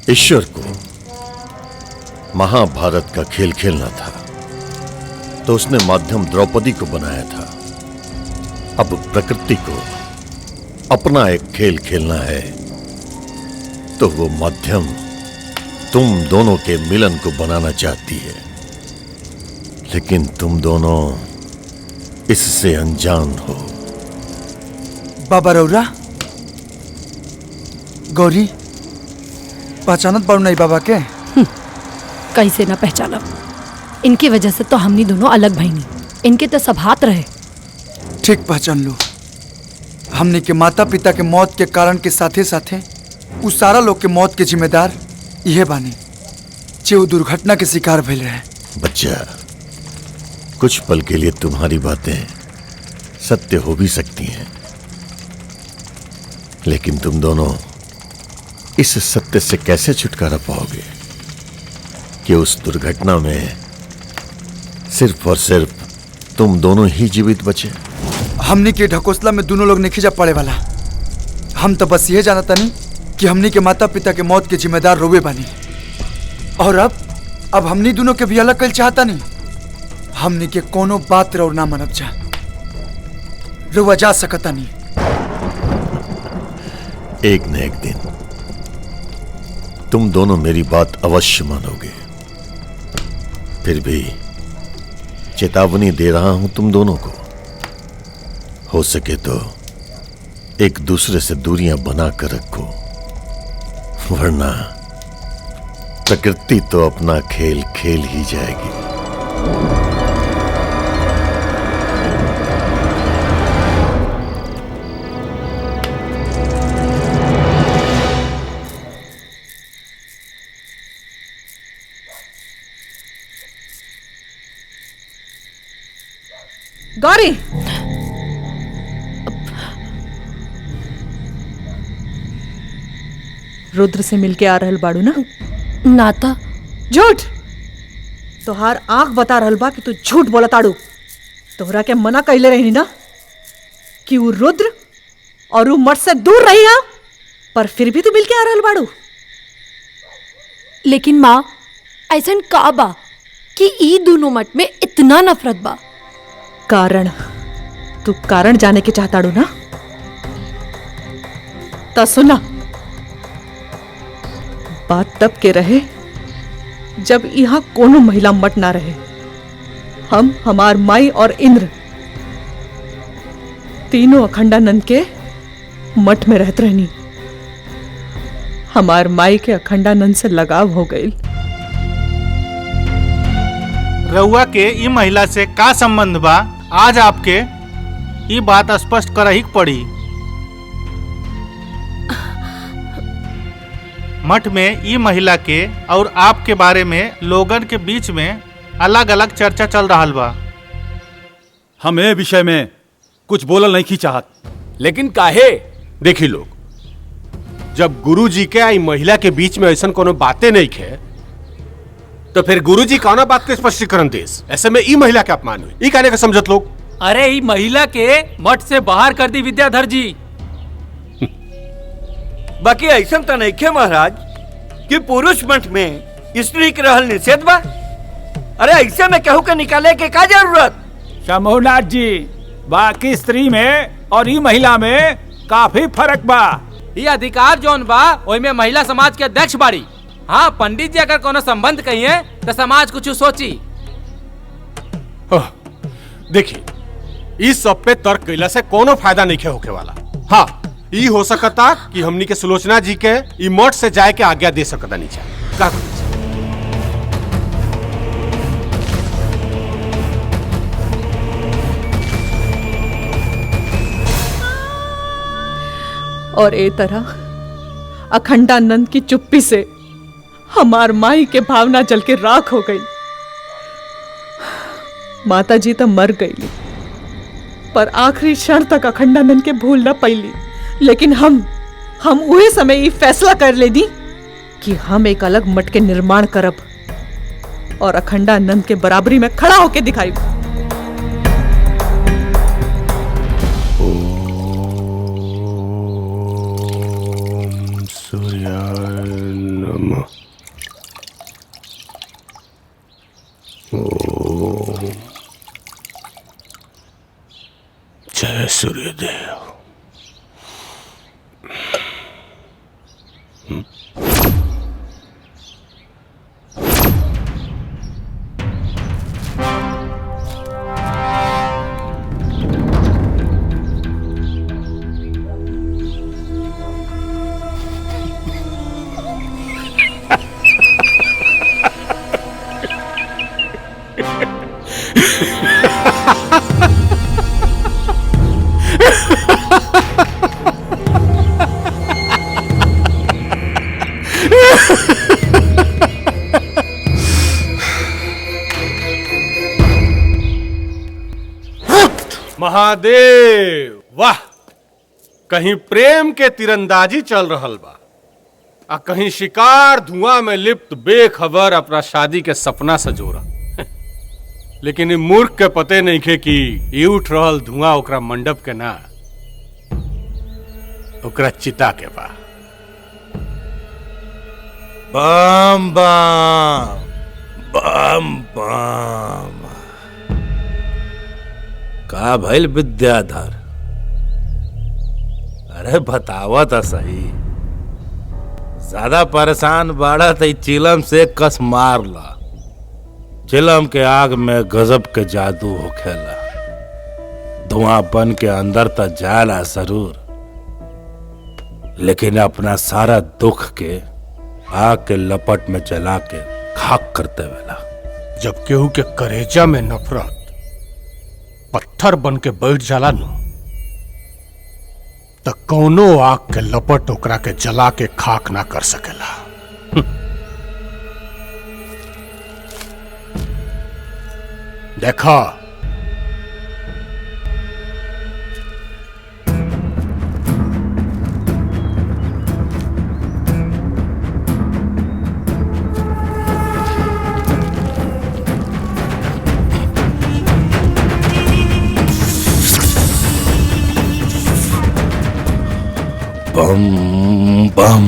ईश्वर को महाभारत का खेल खेलना था तो उसने माध्यम द्रौपदी को बनाया था। अब प्रकृति को अपना एक खेल खेलना है तो वो माध्यम तुम दोनों के मिलन को बनाना चाहती है, लेकिन तुम दोनों इससे अनजान हो। बाबा रौरा गौरी पहचानत बारू नहीं बाबा के? कैसे ना पहचानब, इनकी वजह से तो हमनी दोनों अलग भईनी, इनके तो सब हाथ रहे। ठीक पहचान लो, हमने के माता पिता के मौत के कारण के साथे साथे उस सारा लोग के मौत के जिम्मेदार यह बानी जे वो दुर्घटना के शिकार भइल रहे। बच्चा, कुछ पल के लिए तुम्हारी बातें सत्य हो भी सकती हैं, लेकिन तुम दोनों इस सत्य से कैसे छुटकारा पाओगे कि उस दुर्घटना में सिर्फ और सिर्फ तुम दोनों ही जीवित बचे? हमने के ढकोसला में दोनों लोग नहीं खिंचा पड़े वाला। हम तो बस ये जानता नहीं कि हमनी के माता पिता के मौत के जिम्मेदार रोवे बानी। और अब हमनी दोनों के भी अलग कर चाहता नहीं। हमनी के कोनो बात रो ना मनब जा, रुआ जा सकता नहीं। एक न एक दिन तुम दोनों मेरी बात अवश्य मानोगे। फिर भी चेतावनी दे रहा हूं तुम दोनों को, हो सके तो एक दूसरे से दूरियां बनाकर रखो, वरना प्रकृति तो अपना खेल खेल ही जाएगी। गौरी, रुद्र से मिलके आ रहल बाड़ू ना? नाता झूठ। तोहार आंख बता रहल बा कि तू झूठ बोलत आड़ू। तोहरा के मना कइले रही ना कि वो रुद्र और वो मठ से दूर रही हा, पर फिर भी तू मिलके आ रहल बाड़ू। लेकिन माँ, ऐसन का बा कि ई दोनों मठ में इतना नफरत बा? कारण? तू कारण जाने के चाहताड़ू ना? तो सुना, बात तब के रहे जब यहाँ कोनो महिला मठ ना रहे। हम, हमार माई और इंद्र तीनों अखंडानंद के मठ में रहत रहनी। हमार माई के अखंडानंद से लगाव हो गई। रउआ के ई महिला से का संबंध बा? आज आपके ये बात स्पष्ट करही पड़ी। मठ में ई महिला के और आपके बारे में लोगन के बीच में अलग अलग चर्चा चल रहा बा। हम ए विषय में कुछ बोलल नहीं की चाहत। लेकिन काहे? देखी लोग, जब गुरुजी के आई महिला के बीच में ऐसा कोनो बातें नहीं खे, तो फिर गुरुजी कौना बात के स्पष्टीकरण देस? ऐसे में ई महिला के अपमान हुई, ई कहने का समझत लोग। अरे ई महिला के मठ से बाहर कर दी विद्याधर जी। बाकी ऐसा तो नहीं खे महाराज कि पुरुष मठ में स्त्री के रहल निषेध बा। अरे ऐसे में कहू के निकाले के का जरूरत? शंभुनाथ जी, बाकी स्त्री में और ई महिला में काफी फर्क बा। ये अधिकार जोन बा ओई में महिला समाज के अध्यक्ष बाड़ी। हाँ, पंडित जी अगर कोनो संबंध कहिए तो समाज कुछ सोची। देखिए, इस सब पे तर्क कैला से कोनो फायदा नहीं होके वाला। हाँ, ई हो सकता कि हमनी के सुलोचना जी के ई मठ से जाए के आज्ञा दे सकता नीचे का। और ए तरह अखंडानंद की चुप्पी से हमार माई के भावना जल के राख हो गई। माता जी तो मर गई, पर आखिरी क्षण तक अखंडानंद के भूल न पैली। लेकिन हम उहे समय ये फैसला कर ले दी कि हम एक अलग मठ के निर्माण करब और अखंडानंद के बराबरी में खड़ा होके दिखाई। ओम सूर्याय नमः। ओम जय सूर्यदेव। महादेव, वाह! कहीं प्रेम के तीरंदाजी चल रहल बा, आ कहीं शिकार धुआं में लिप्त बेखबर अपना शादी के सपना सजोरा। लेकिन मूर्ख के पते नहीं खे कि ये उठ रहल धुआं ओकरा मंडप के ना, ओकरा चिता के बा। बम बम बम बम। का भइल विद्याधर? अरे बतावा तो सही। ज्यादा परेशान बाड़ा तो चिलम से कस मार ला। चिलम के आग में गजब के जादू होखेला। धुआं बन के अंदर तो जाला जरूर, लेकिन अपना सारा दुख के आग के लपट में जला के खाक करते वेला। जब केहू के करेजा में नफरत पत्थर बन के बैठ जाला नु, त कौनो आग के लपट ओकरा के जला के खाक ना कर सकेला। देखा, बम बम।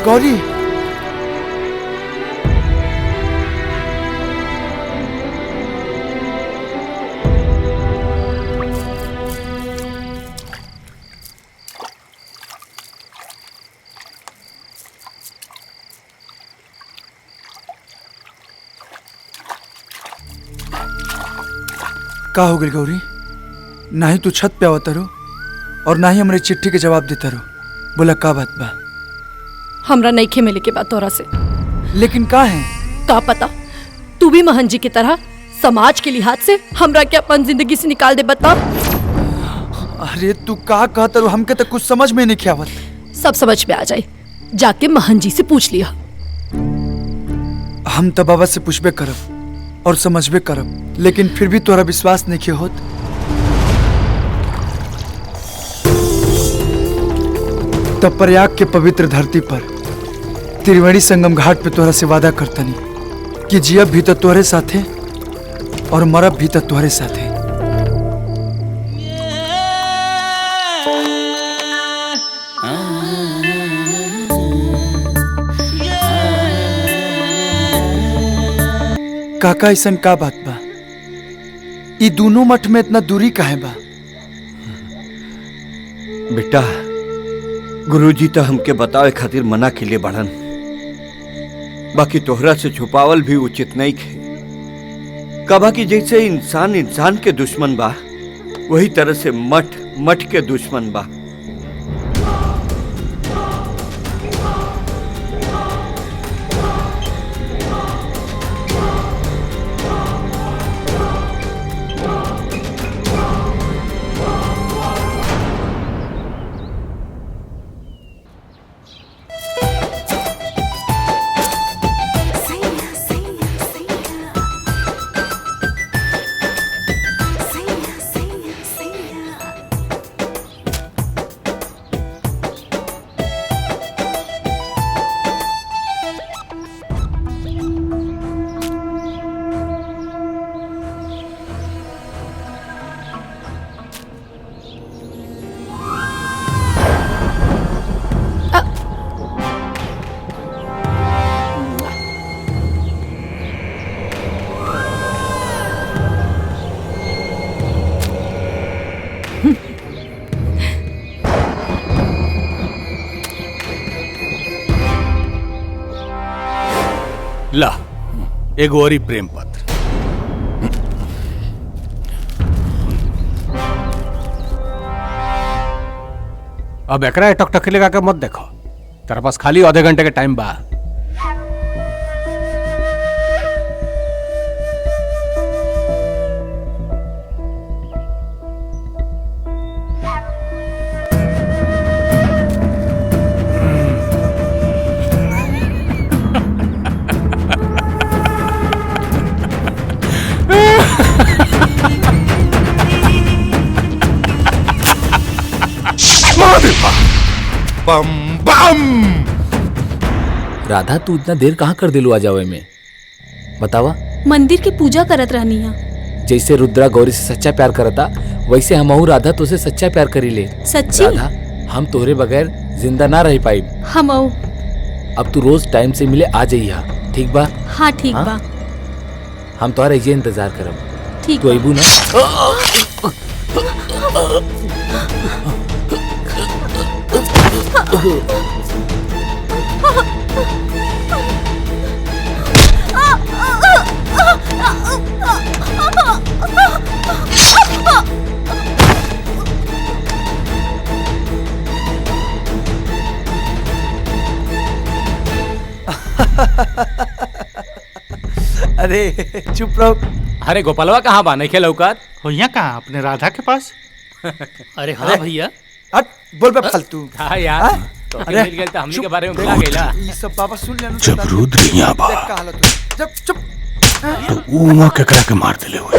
गौरी, का हो गई गौरी? ना ही तू छत पे आवता रो और ना ही हमारी चिट्ठी के जवाब देता रो। बोला का बात बा? हमरा नईखे मिले के बाद तोरा से। लेकिन का है? का पता, तू भी महन जी की तरह समाज के लिहाज से हमरा के अपन जिंदगी से निकाल दे। बता। अरे तू का कहता रो? हमके तो कुछ समझ में नहीं आवत। सब समझ में आ जाए, जाके महन जी से पूछ लिया। हम तो बाबा से पूछबे करब और समझबे करब, लेकिन फिर भी तोरा विश्वास नहीं होत। तब प्रयाग के पवित्र धरती पर त्रिवेणी संगम घाट पे तोरा से वादा करतनी कि जियब भी तो तोहरे साथे और मरब भी तो तोहरे साथे। काका ऐसन का बात बा? ई दोनों मठ में इतना दूरी काहे बा? बेटा, गुरुजी तो हमके बतावे खातिर मना के लिए बढ़न, बाकी तोहरा से छुपावल भी उचित नहीं खे। कबा की जैसे इंसान इंसान के दुश्मन बा, वही तरह से मठ मठ के दुश्मन बा। ला, एगो और प्रेम पत्र। अब एकरा टकटकी लगा के मत देखो, तेरे पास खाली आधे घंटे के टाइम बा। बम बम। राधा तू इतना देर कहाँ कर दिलू आ जावे में बतावा। मंदिर की पूजा करत रहनी है। जैसे रुद्रा गौरी से सच्चा प्यार करता वैसे हमहू राधा तुझसे सच्चा प्यार करी ले। सच्ची? राधा हम तोहरे बगैर जिंदा ना रह पाई। हम अब तू रोज टाइम से मिले आ जाइया ठीक बा? हाँ ठीक बा। हम तोहरा ये इंतजार करब। ठीक तो अबू ना। अरे चुप रहो। अरे गोपालवा कहाँ बा नहीं लौकत? हो यहाँ कहाँ अपने राधा के पास? अरे हाँ भैया। हट बोल बे फालतू। हाँ यार तो मिल गए तो हमनी के बारे में भुला गइला। ये सब बाबा सुन लेना। जब रुद्र यहाँ बा जब चुप तो ऊमा केकरा के मार दिले हुए।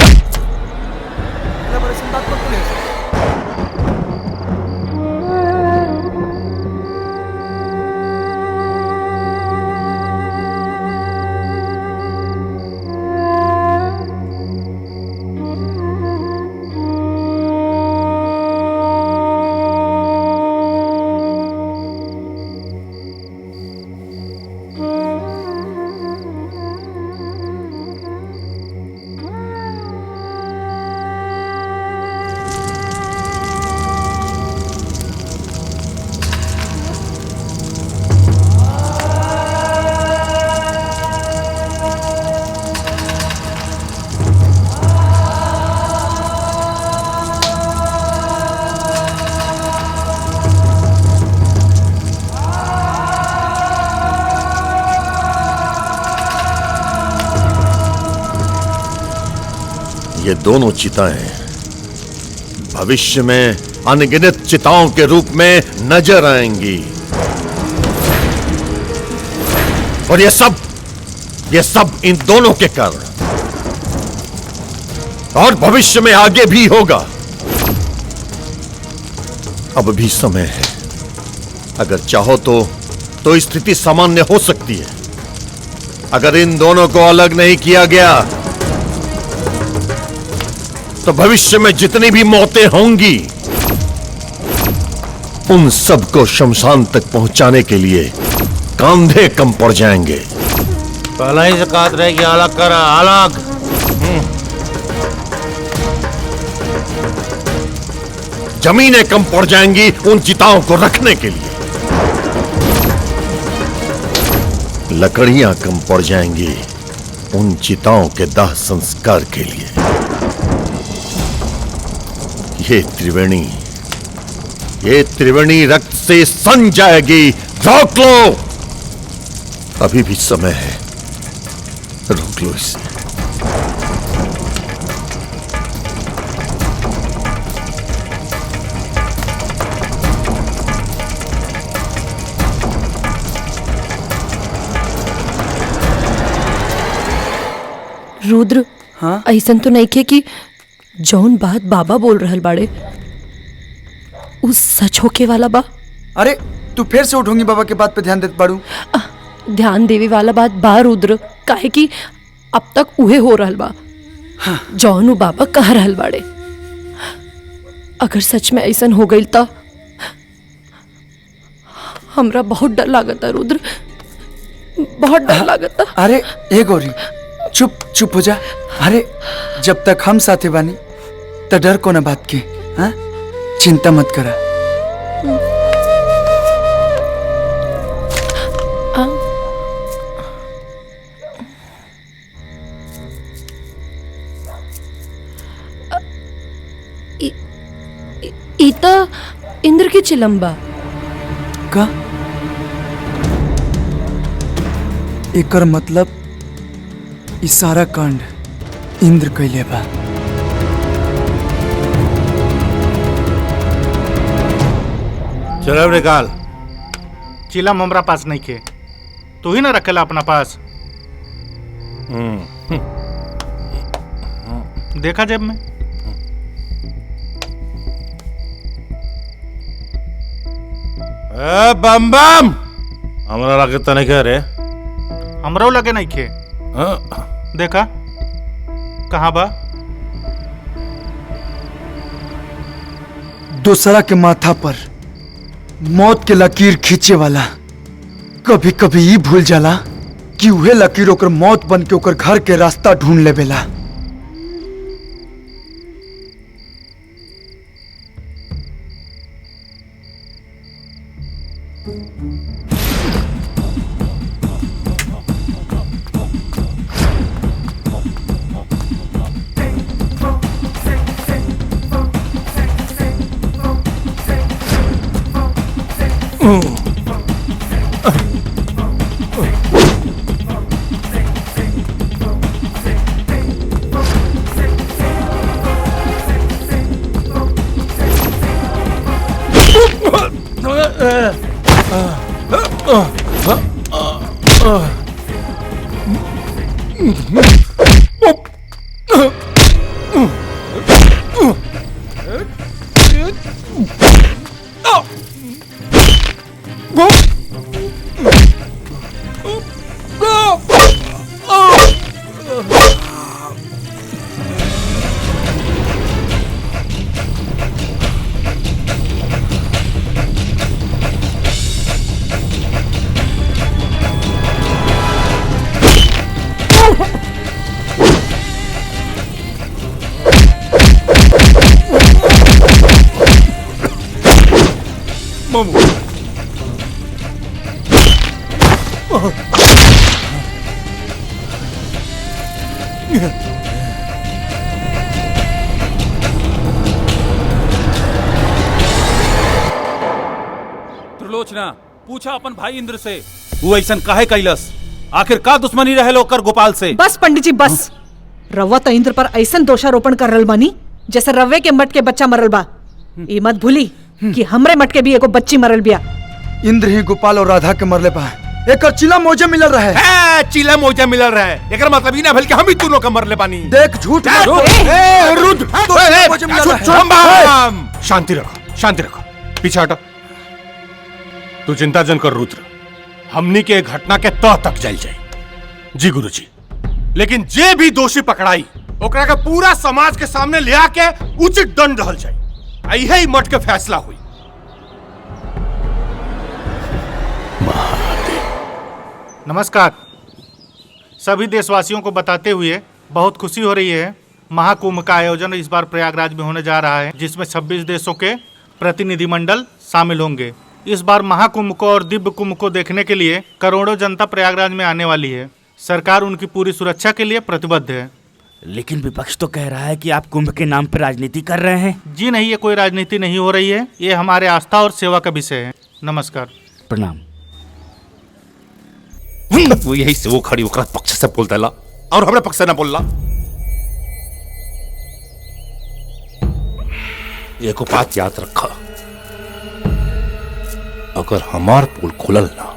ये दोनों चिताएं भविष्य में अनगिनत चिताओं के रूप में नजर आएंगी और ये सब इन दोनों के कारण और भविष्य में आगे भी होगा। अब भी समय है, अगर चाहो तो स्थिति सामान्य हो सकती है। अगर इन दोनों को अलग नहीं किया गया तो भविष्य में जितनी भी मौतें होंगी उन सबको शमशान तक पहुंचाने के लिए कंधे कम पड़ जाएंगे। पहला ही से कहत रहे कि अलग करा अलग। जमीनें कम पड़ जाएंगी उन चिताओं को रखने के लिए। लकड़ियां कम पड़ जाएंगी उन चिताओं के दाह संस्कार के लिए। ये त्रिवेणी रक्त से सन जाएगी। रोक लो, अभी भी समय है, रोक लो इसे। रुद्र हाँ? ऐसन तो नहीं खे कि जौन बात बाबा बोल रहल बाड़े उस सच होके वाला बा। अरे तू फिर से उठूंगी बाबा के बात पे ध्यान देते बाड़ू। ध्यान देवे वाला बात बा रुद्र, काहे कि अब तक उहे हो रहल बा जौन उ बाबा कह रहल बाड़े। अगर सच में ऐसन हो गई तो हमरा बहुत डर लागता रुद्र, बहुत डर लागता। अरे ए गौरी चुप हो जा। अरे जब तक हम साथे बानी तो डर को ना बात के। हाँ चिंता मत करा। इता इंद्र की चिलम्बा का एकर मतलब ई सारा कांड इंद्र कैले बा। चलो निकाल। चिलम हमरा पास नहीं खे, तू ही ना रखेला अपना पास। देखा जेब में। बम बम हमरा लगे तने कह रे हमरो लगे नहीं खे। देखा कहाँ बा? दूसरा के माथा पर मौत के लकीर खींचे वाला कभी कभी ये भूल जाला कि उहे लकीर ओकर मौत बन के ओकर घर के रास्ता ढूंढ लेवेला। त्रिलोचना पूछा अपन भाई इंद्र से वो ऐसा काहे कैलस? आखिर का दुश्मनी रहे लोकर गोपाल से? बस पंडित जी बस। रवा तो इंद्र पर ऐसा दोषारोपण कर रहा बानी जैसे रवे के मट के बच्चा मरल बा। ये मत भूली कि हमरे मट के भी एगो बच्ची मरल बिया। इंद्र ही गोपाल और राधा के मरले बा। एकर चिला मोजा मिलल रहे। चिला मोजा मिलल रहे। एकर मतलब ई ना भेल कि हम ही दोनों का मरले बानी। देख झूठ मत। रुद्र शांति रखो, शांति रखो, पीछे हटो। तू चिंता जन कर रुद्र, हमनी के घटना के तह तक जल जाए। जी गुरुजी, लेकिन जे भी दोषी पकड़ाई ओकरा के पूरा समाज के सामने ले आके उचित दंड रहल जाए। यही मठ के फैसला हुई। नमस्कार। सभी देशवासियों को बताते हुए बहुत खुशी हो रही है। महाकुंभ का आयोजन इस बार प्रयागराज में होने जा रहा है, जिसमें 26 देशों के प्रतिनिधिमंडल शामिल होंगे। इस बार महाकुंभ को और दिव्य कुंभ को देखने के लिए करोड़ों जनता प्रयागराज में आने वाली है। सरकार उनकी पूरी सुरक्षा के लिए प्रतिबद्ध है। लेकिन विपक्ष तो कह रहा है कि आप कुंभ के नाम पर राजनीति कर रहे हैं। जी नहीं, ये कोई राजनीति नहीं हो रही है। ये हमारे आस्था और सेवा का विषय है। नमस्कार। प्रणाम। वो यही से वो खड़ी होकर पक्ष से बोलता ला और हमारे पक्ष से ना बोलला। एक बात याद रखा, अगर हमार पुल खुलल ना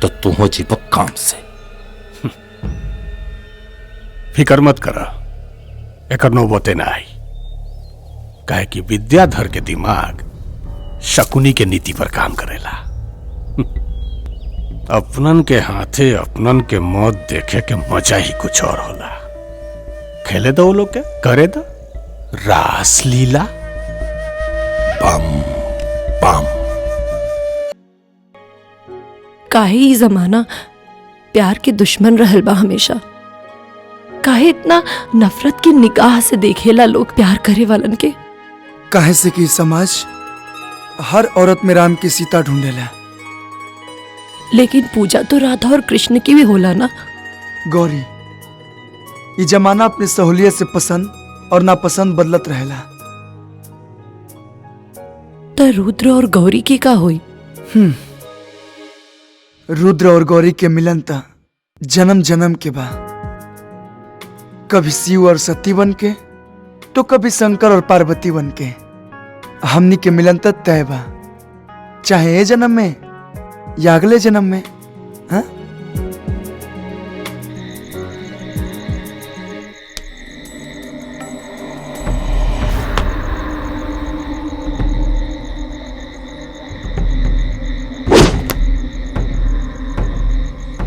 तो तुम हो जीवक काम से। फिकर मत करा, एक नौबते ना आई। काहे कि विद्याधर के दिमाग शकुनी के नीति पर काम करेला। अपनन के हाथे अपनन के मौत देखे के मजा ही कुछ और होला। खेले दो लोग के, करे दो रास लीला। बम बम। काहे ई जमाना प्यार के दुश्मन रहल बा हमेशा। काहे इतना नफरत की निगाह से देखेला लोग प्यार करे वालन के। काहे से कि समाज हर औरत में राम की सीता ढूंढेला। लेकिन पूजा तो राधा और कृष्ण की भी होला ना। गौरी, ये जमाना अपनी सहूलियत से पसंद और नापसंद बदलत रहेला। तो रुद्र और गौरी की का हुई? रुद्र और गौरी के मिलन त जन्म जन्म के बा। कभी शिव और सती बन के तो कभी शंकर और पार्वती बन के। हमनी के मिलन त तय बा, चाहे ए जन्म में या अगले जन्म में। हाँ?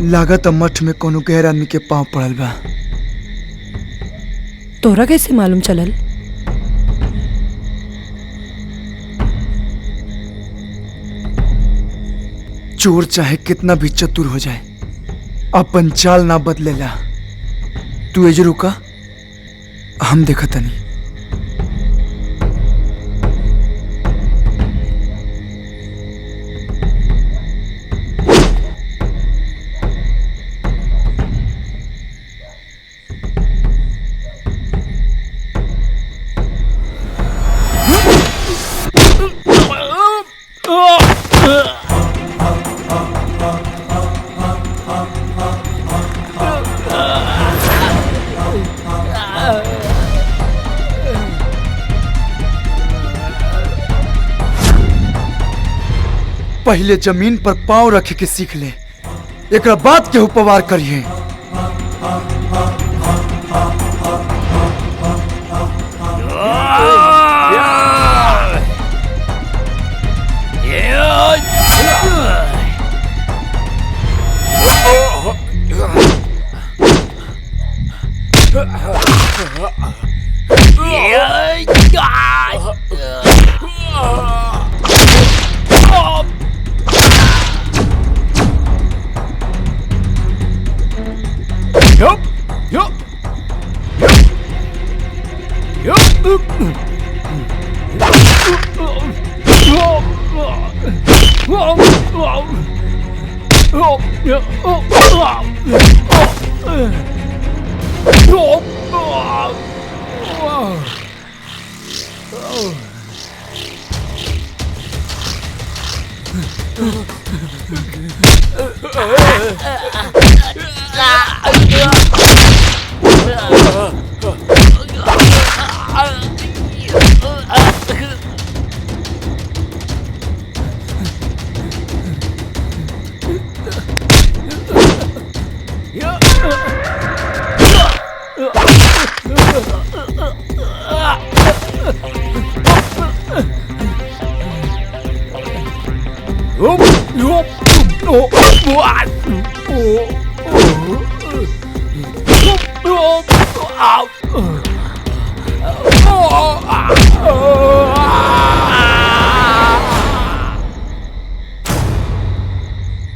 लागत मठ में कोनो गैर आदमी के पांव पड़ल बा। तोरा कैसे मालूम चलल? चोर चाहे कितना भी चतुर हो जाए, अपन चाल ना बदलेला। तू एजे रुका, हम देखा तनी। पहले जमीन पर पांव रखे के सीख ले, एक बात के उपवार करिए।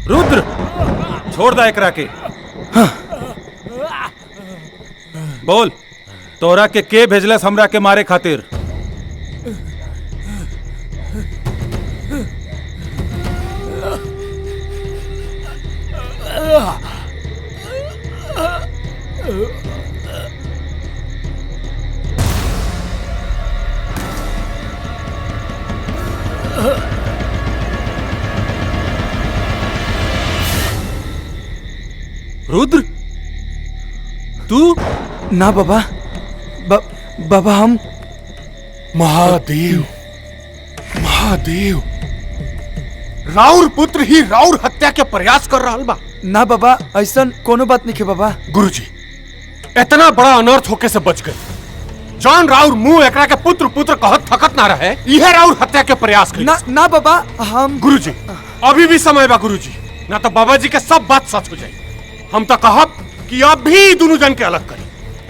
रुद्र, छोड़ दा एकरा के। बोल, तोरा के भेजलस हमरा के मारे खातिर? रुद्र, तू? ना बाबा, बाबा हम महादेव, महादेव, राउर पुत्र ही राउर हत्या के प्रयास कर रहा बा। ना बाबा, ऐसा कोनो बात नहीं के बाबा। गुरुजी, इतना बड़ा अनर्थ होके से बच गए। जॉन राउर मुंह एकरा के पुत्र पुत्र कहत थकत ना रहे, यह राउर हत्या के प्रयास कर। ना बाबा, हम गुरुजी, अभी भी समय बा गुरुजी, ना तो बाबा जी के सब बात सच हो जाए। हम तो कहब कि अब भी दोनों जन के अलग करी।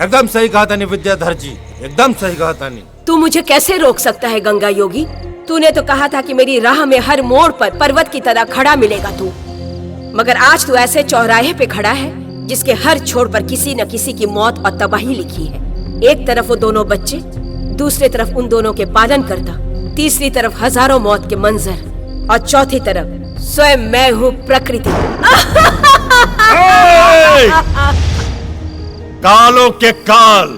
एकदम सही कहा था विद्याधर जी, एकदम सही कहा था। तू मुझे कैसे रोक सकता है गंगा योगी? तूने तो कहा था कि मेरी राह में हर मोड़ पर पर्वत की तरह खड़ा मिलेगा तू, मगर आज तू ऐसे चौराहे पे खड़ा है जिसके हर छोर पर किसी न किसी की मौत और तबाही लिखी है। एक तरफ वो दोनों बच्चे, दूसरी तरफ उन दोनों के पालन करता, तीसरी तरफ हजारों मौत के मंजर और चौथी तरफ स्वयं मैं हूँ प्रकृति। कालों के काल,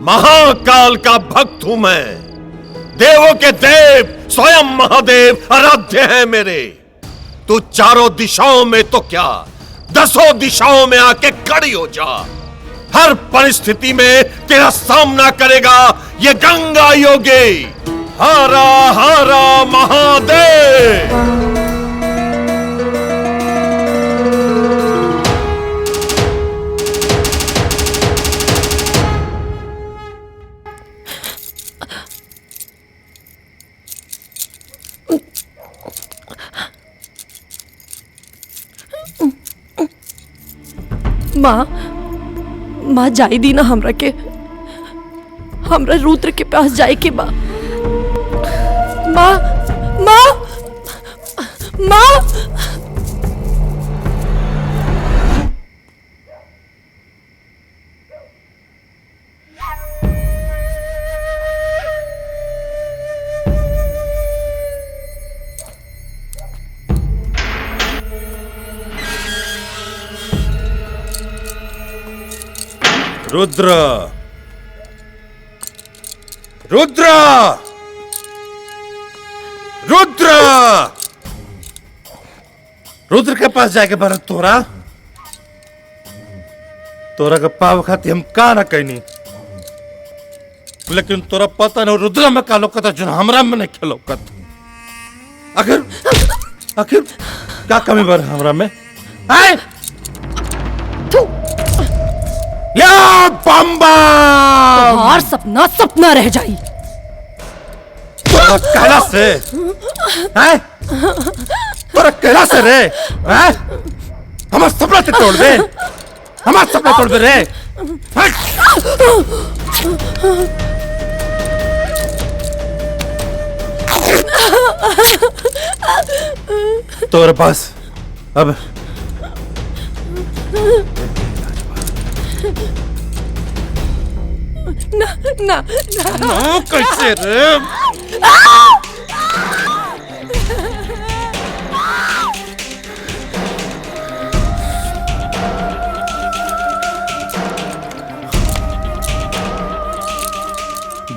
महाकाल का भक्त हूं मैं। देवों के देव स्वयं महादेव आराध्य है मेरे। तू चारों दिशाओं में तो क्या, 10 दिशाओं में आके खड़ी हो जा। हर परिस्थिति में तेरा सामना करेगा ये गंगा योगी। हरा हरा महादेव। माँ जाई दी ना हमरा के, हमरा रुद्र के पास जाए के बा। माँ माँ माँ रुद्र, रुद्र, रुद्र, रुद्र के पास जाके भरत तोरा के पाव खाती हम का ना कहनी, लेकिन तोरा पता नहीं रुद्र में का लोकत जो हमरा में नहीं खेलोकत। आखिर क्या कमी बर हमरा में? आए या बम्बा और सपना सपना रह जाई। तोरा कहला से हैं? तोरा कहला से रे हैं? हमारा सपना ते तोड़ दे, हमारा सपना तोड़ दे रे। तोरे पास अब ना ना ना कैसे रे?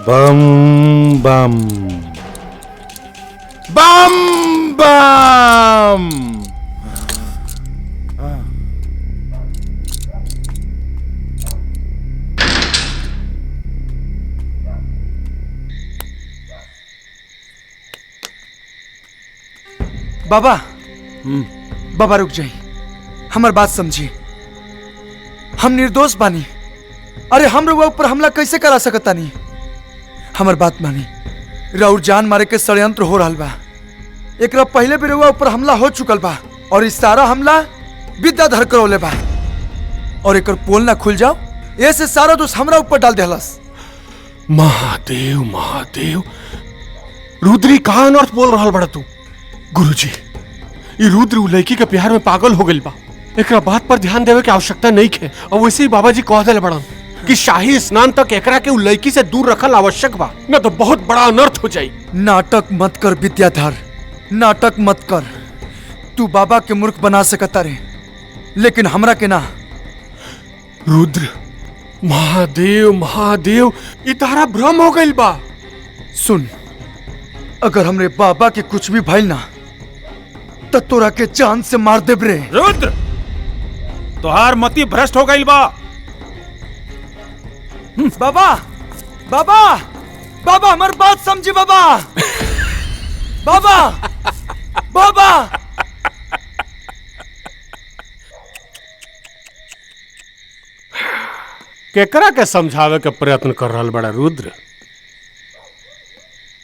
बम बम बम बम। बाबा बाबा रुक जाई, हमार बात समझी। हम निर्दोष बानी। अरे हम रउआ ऊपर हमला कैसे करा सकता नहीं? हमार बात मानी, राउर जान मारे के षड्यंत्र हो रहा बा। एकरा पहले भी रउआ ऊपर हमला हो चुकल बा और इस सारा हमला विद्याधर करौले बा और एकर पोल ना खुल जाओ ऐसे सारा दोष हमरा ऊपर डाल देहलस। महादेव महादेव, रुद्री कहाँ अनर्थ बोल रहा बड़ा तू? गुरुजी, ये रुद्र उ लड़की के प्यार में पागल हो गई बा। एकरा बात पर ध्यान देवे के आवश्यकता नहीं है। और वैसे ही बाबा जी कह दिले बड़न कि शाही स्नान तक एकरा के उ लड़की से दूर रखल आवश्यक बा, न तो बहुत बड़ा अनर्थ हो जाई। नाटक मत कर विद्याधर, नाटक मत कर। तू बाबा के मूर्ख बना सकता रे, लेकिन हमरा के ना। रुद्र, महादेव महादेव, ये तारा भ्रम हो गई बा। सुन, अगर हमरे बाबा के कुछ भी भइल ना तो तोरा के जान से मार देब रे। रुद्र, तोहार मति भ्रष्ट हो गई बा। बाबा बाबा बाबा हमार बात समझी बाबा। बाबा बाबा केकरा के समझावे के प्रयत्न कर रहा बड़ा रुद्र?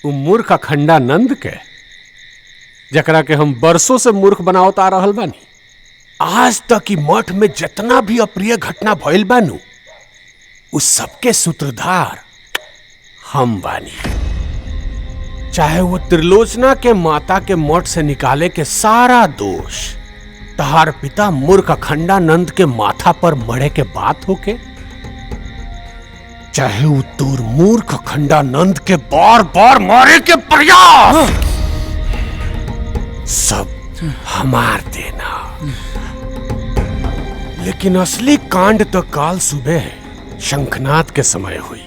उ मूर्ख अखंडानंद के, जकरा के हम बरसों से मूर्ख बनावत आ रहल बानी। आज तक की मठ में जितना भी अप्रिय घटना भइल बानू, उस सबके सूत्रधार हम बानी। चाहे वो त्रिलोचना के माता के मठ से निकाले के सारा दोष तहार पिता मूर्ख अखंडानंद के माथा पर मरे के बात होके, चाहे वो तोर मूर्ख अखंडानंद के बार बार मारे के प्रयास, सब हमार देना। लेकिन असली कांड तो काल सुबह शंखनाद के समय हुई,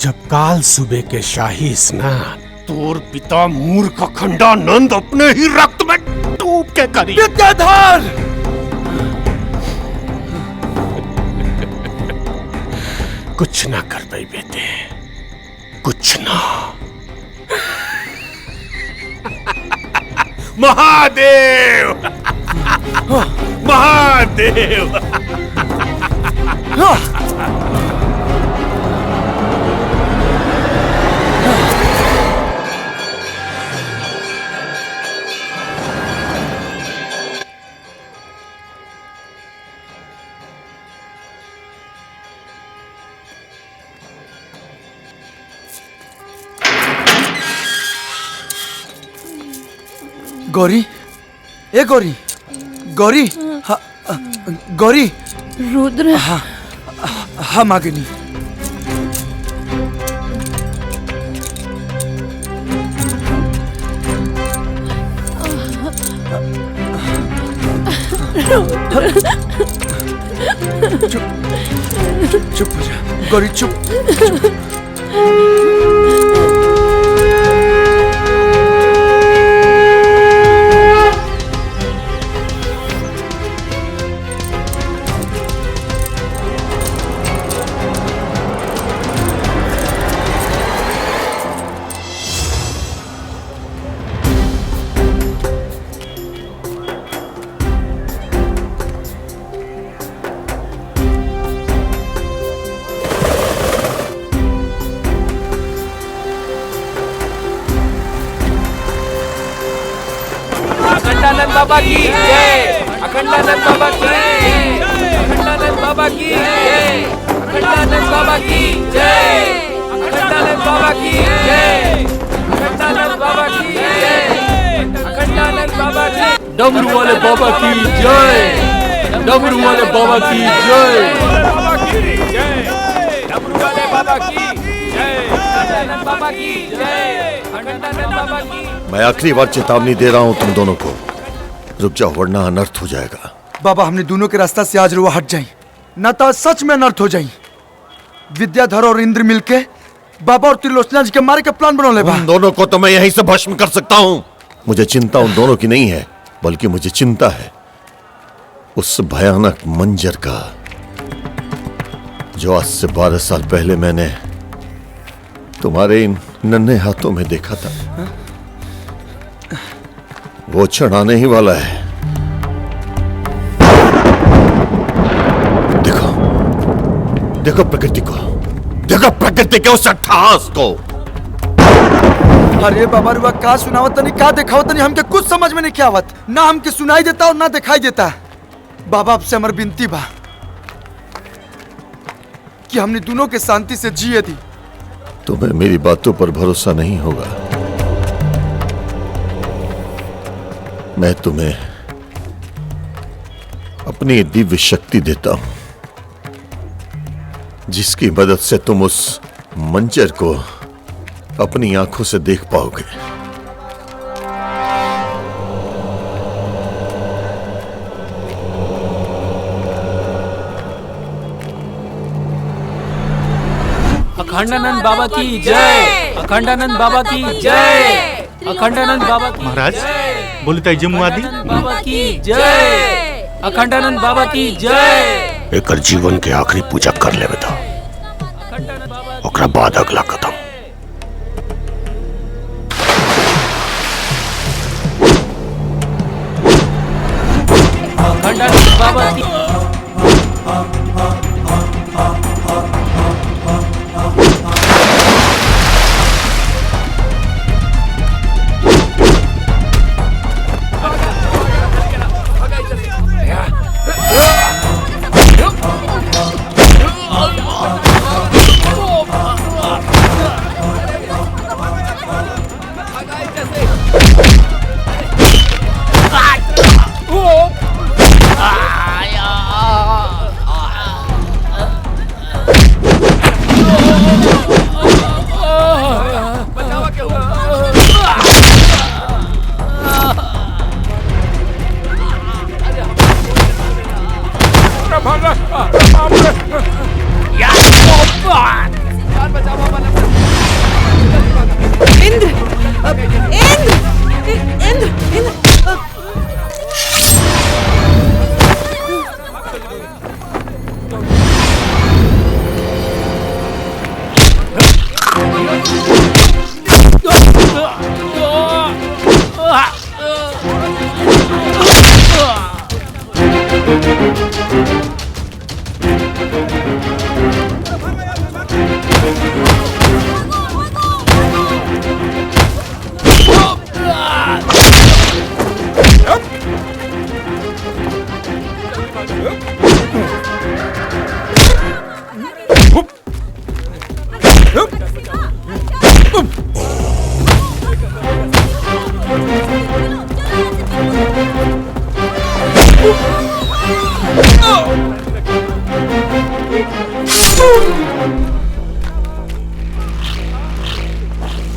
जब काल सुबह के शाही स्नान तोर पिता मूर्ख अखंडानंद अपने ही रक्त में डूब के करी। विद्याधर, कुछ ना कर पाई बेटे, कुछ ना। महादेव महादेव। गौरी, ए गौरी, गौरी, हाँ, गौरी। रुद्र। हाँ, हाँ मागिनी। चुप हो जा गौरी, चुप। अखंडानंद बाबा की जय, अखंडानंद बाबा की जय, अखंडानंद बाबा की जय, अखंडानंद बाबा की जय, अखंडानंद बाबा की जय, अखंडानंद बाबा की जय, अखंडानंद बाबा की। डमरू वाले बाबा की जय, डमरू वाले बाबा की जय, डमरू वाले बाबा की जय, अखंडानंद बाबा की जय, अखंडानंद बाबा की। मैं आखिरी बार चेतावनी दे रहा हूँ तुम दोनों को, रुक जाओ वरना अनर्थ हो जाएगा। बाबा हमने दोनों के रास्ता से आज रुआ हट जाई, न तो सच में अनर्थ हो जाई। विद्याधर और इंद्र मिलके बाबा और त्रिलोचना जी के मारे के प्लान बना ले। उन दोनों को तो मैं यहीं से भस्म कर सकता हूँ। मुझे चिंता उन दोनों की नहीं है, बल्कि मुझे चिंता है उस भयानक मंजर का, जो आज से 12 साल पहले मैंने तुम्हारे इन नन्हे हाथों में देखा था। वो क्षण आने ही वाला है। देखो, देखो प्रकृति को, देखो प्रकृति के उस अट्टहास को। अरे बाबा रुआ का सुनावत नहीं, का दिखावत नहीं, हमके कुछ समझ में नहीं क्या आवत। ना हमके सुनाई देता और ना दिखाई देता। बाबा आपसे हमारी विनती बा कि हमने दोनों के शांति से जिए दी। तुम्हें मेरी बातों पर भरोसा नहीं होगा। मैं तुम्हें अपनी दिव्य शक्ति देता हूं, जिसकी मदद से तुम उस मंजर को अपनी आंखों से देख पाओगे। अखंडानंद बाबा की जय, अखंडानंद बाबा की जय, अखंडानंद बाबा की महाराज बोली तय मुआदी बाबा की जय, अखंडानंद बाबा की जय। एकर जीवन के आखिरी पूजा कर ले बेटा, ओकरा बाद अगला कदम। अखंडानंद बाबा की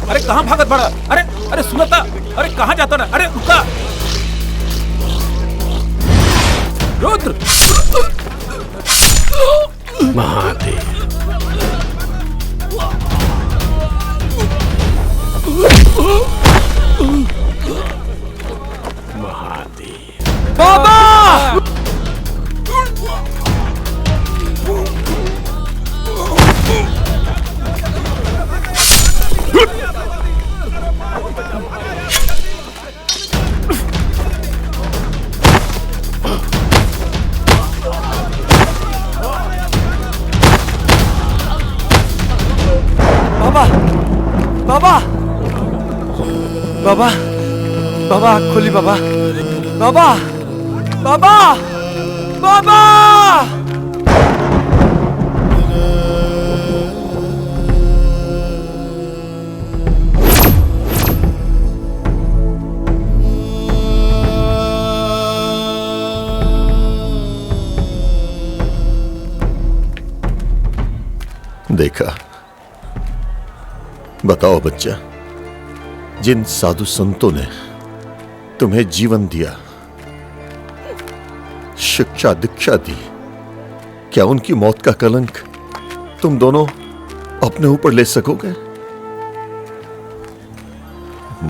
अरे कहाँ भागत बड़ा? अरे अरे सुनता, अरे कहाँ जाता ना? अरे रुका रुद्र। महादेव। बाबा! बाबा! बाबा! बाबा आँख खोली बाबा! बाबा! बाबा! बाबा! देखा, बताओ बच्चा, जिन साधु संतों ने तुम्हें जीवन दिया, शिक्षा दीक्षा दी, क्या उनकी मौत का कलंक तुम दोनों अपने ऊपर ले सकोगे?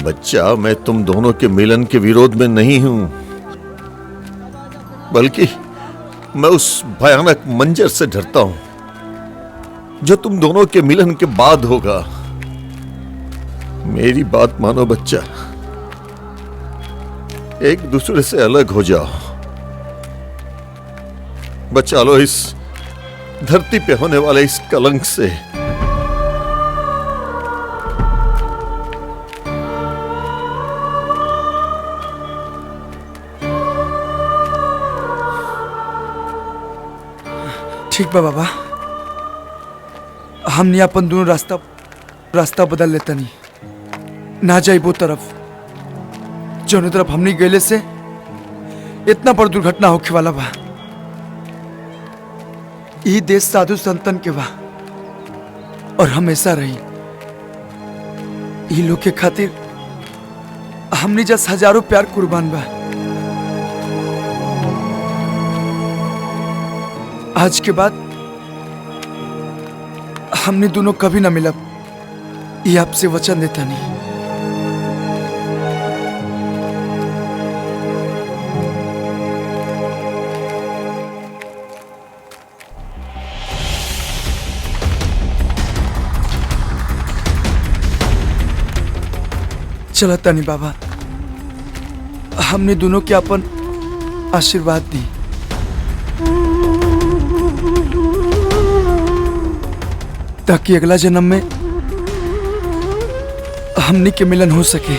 बच्चा, मैं तुम दोनों के मिलन के विरोध में नहीं हूं, बल्कि मैं उस भयानक मंजर से डरता हूं जो तुम दोनों के मिलन के बाद होगा। मेरी बात मानो बच्चा, एक दूसरे से अलग हो जाओ, बचा लो इस धरती पे होने वाले इस कलंक से। ठीक बा बाबा, हमने अपन दोनों रास्ता बदल लेता नहीं, ना जाई वो तरफ जौन तरफ हमने गए से इतना बड़ दुर्घटना होखे वाला बा। ई देश साधु संतन के बा और हमेशा रही। ई लोग के खातिर हमने जस हजारों प्यार कुर्बान बा। आज के बाद हमने दोनों कभी ना मिलब, ये आपसे वचन देता नहीं। चला तानी बाबा, हमने दोनों के अपन आशीर्वाद दी। ताकि अगला जन्म में हमने के मिलन हो सके।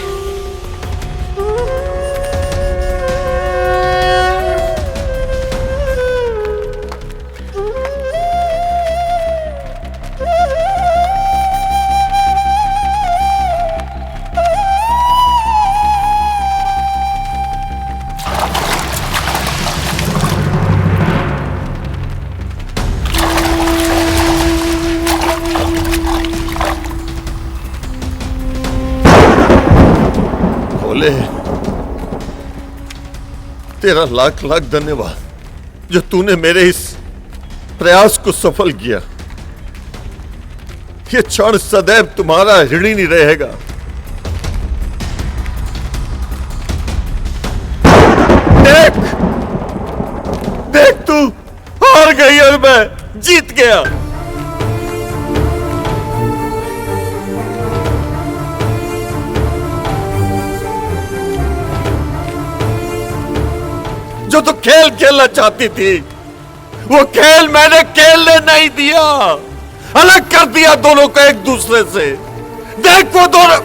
तेरा लाख लाख धन्यवाद जो तूने मेरे इस प्रयास को सफल किया। ये क्षण सदैव तुम्हारा ऋणी नहीं रहेगा। देख, देख तू हार गई और मैं जीत गया। जो तू खेल खेलना चाहती थी, वो खेल मैंने खेलने नहीं दिया। अलग कर दिया दोनों को एक दूसरे से। देख वो दोनों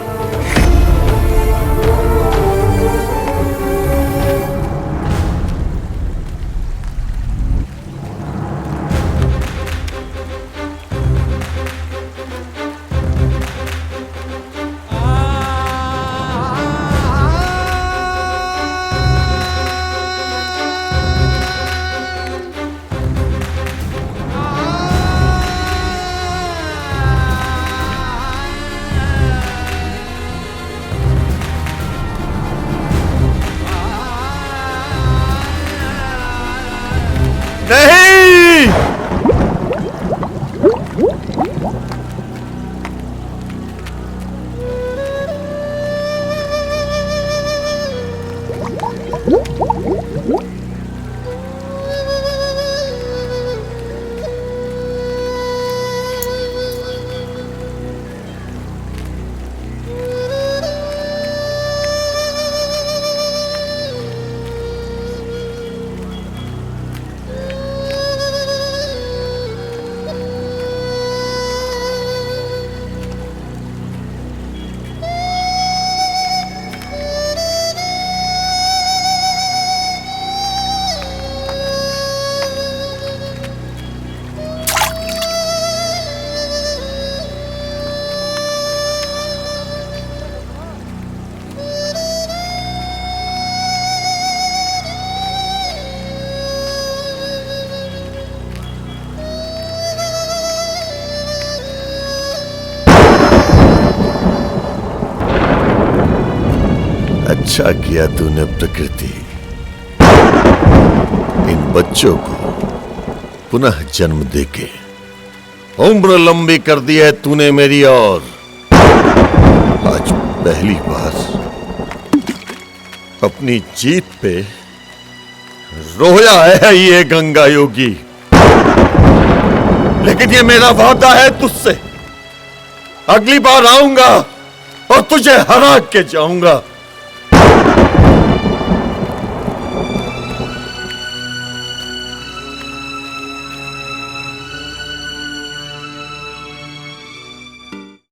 अच्छा किया तूने प्रकृति, इन बच्चों को पुनः जन्म देके उम्र लंबी कर दी है तूने मेरी। और आज पहली बार अपनी जीत पे रोया है ये गंगा योगी, लेकिन ये मेरा वादा है तुझसे, अगली बार आऊंगा और तुझे हरा के जाऊंगा।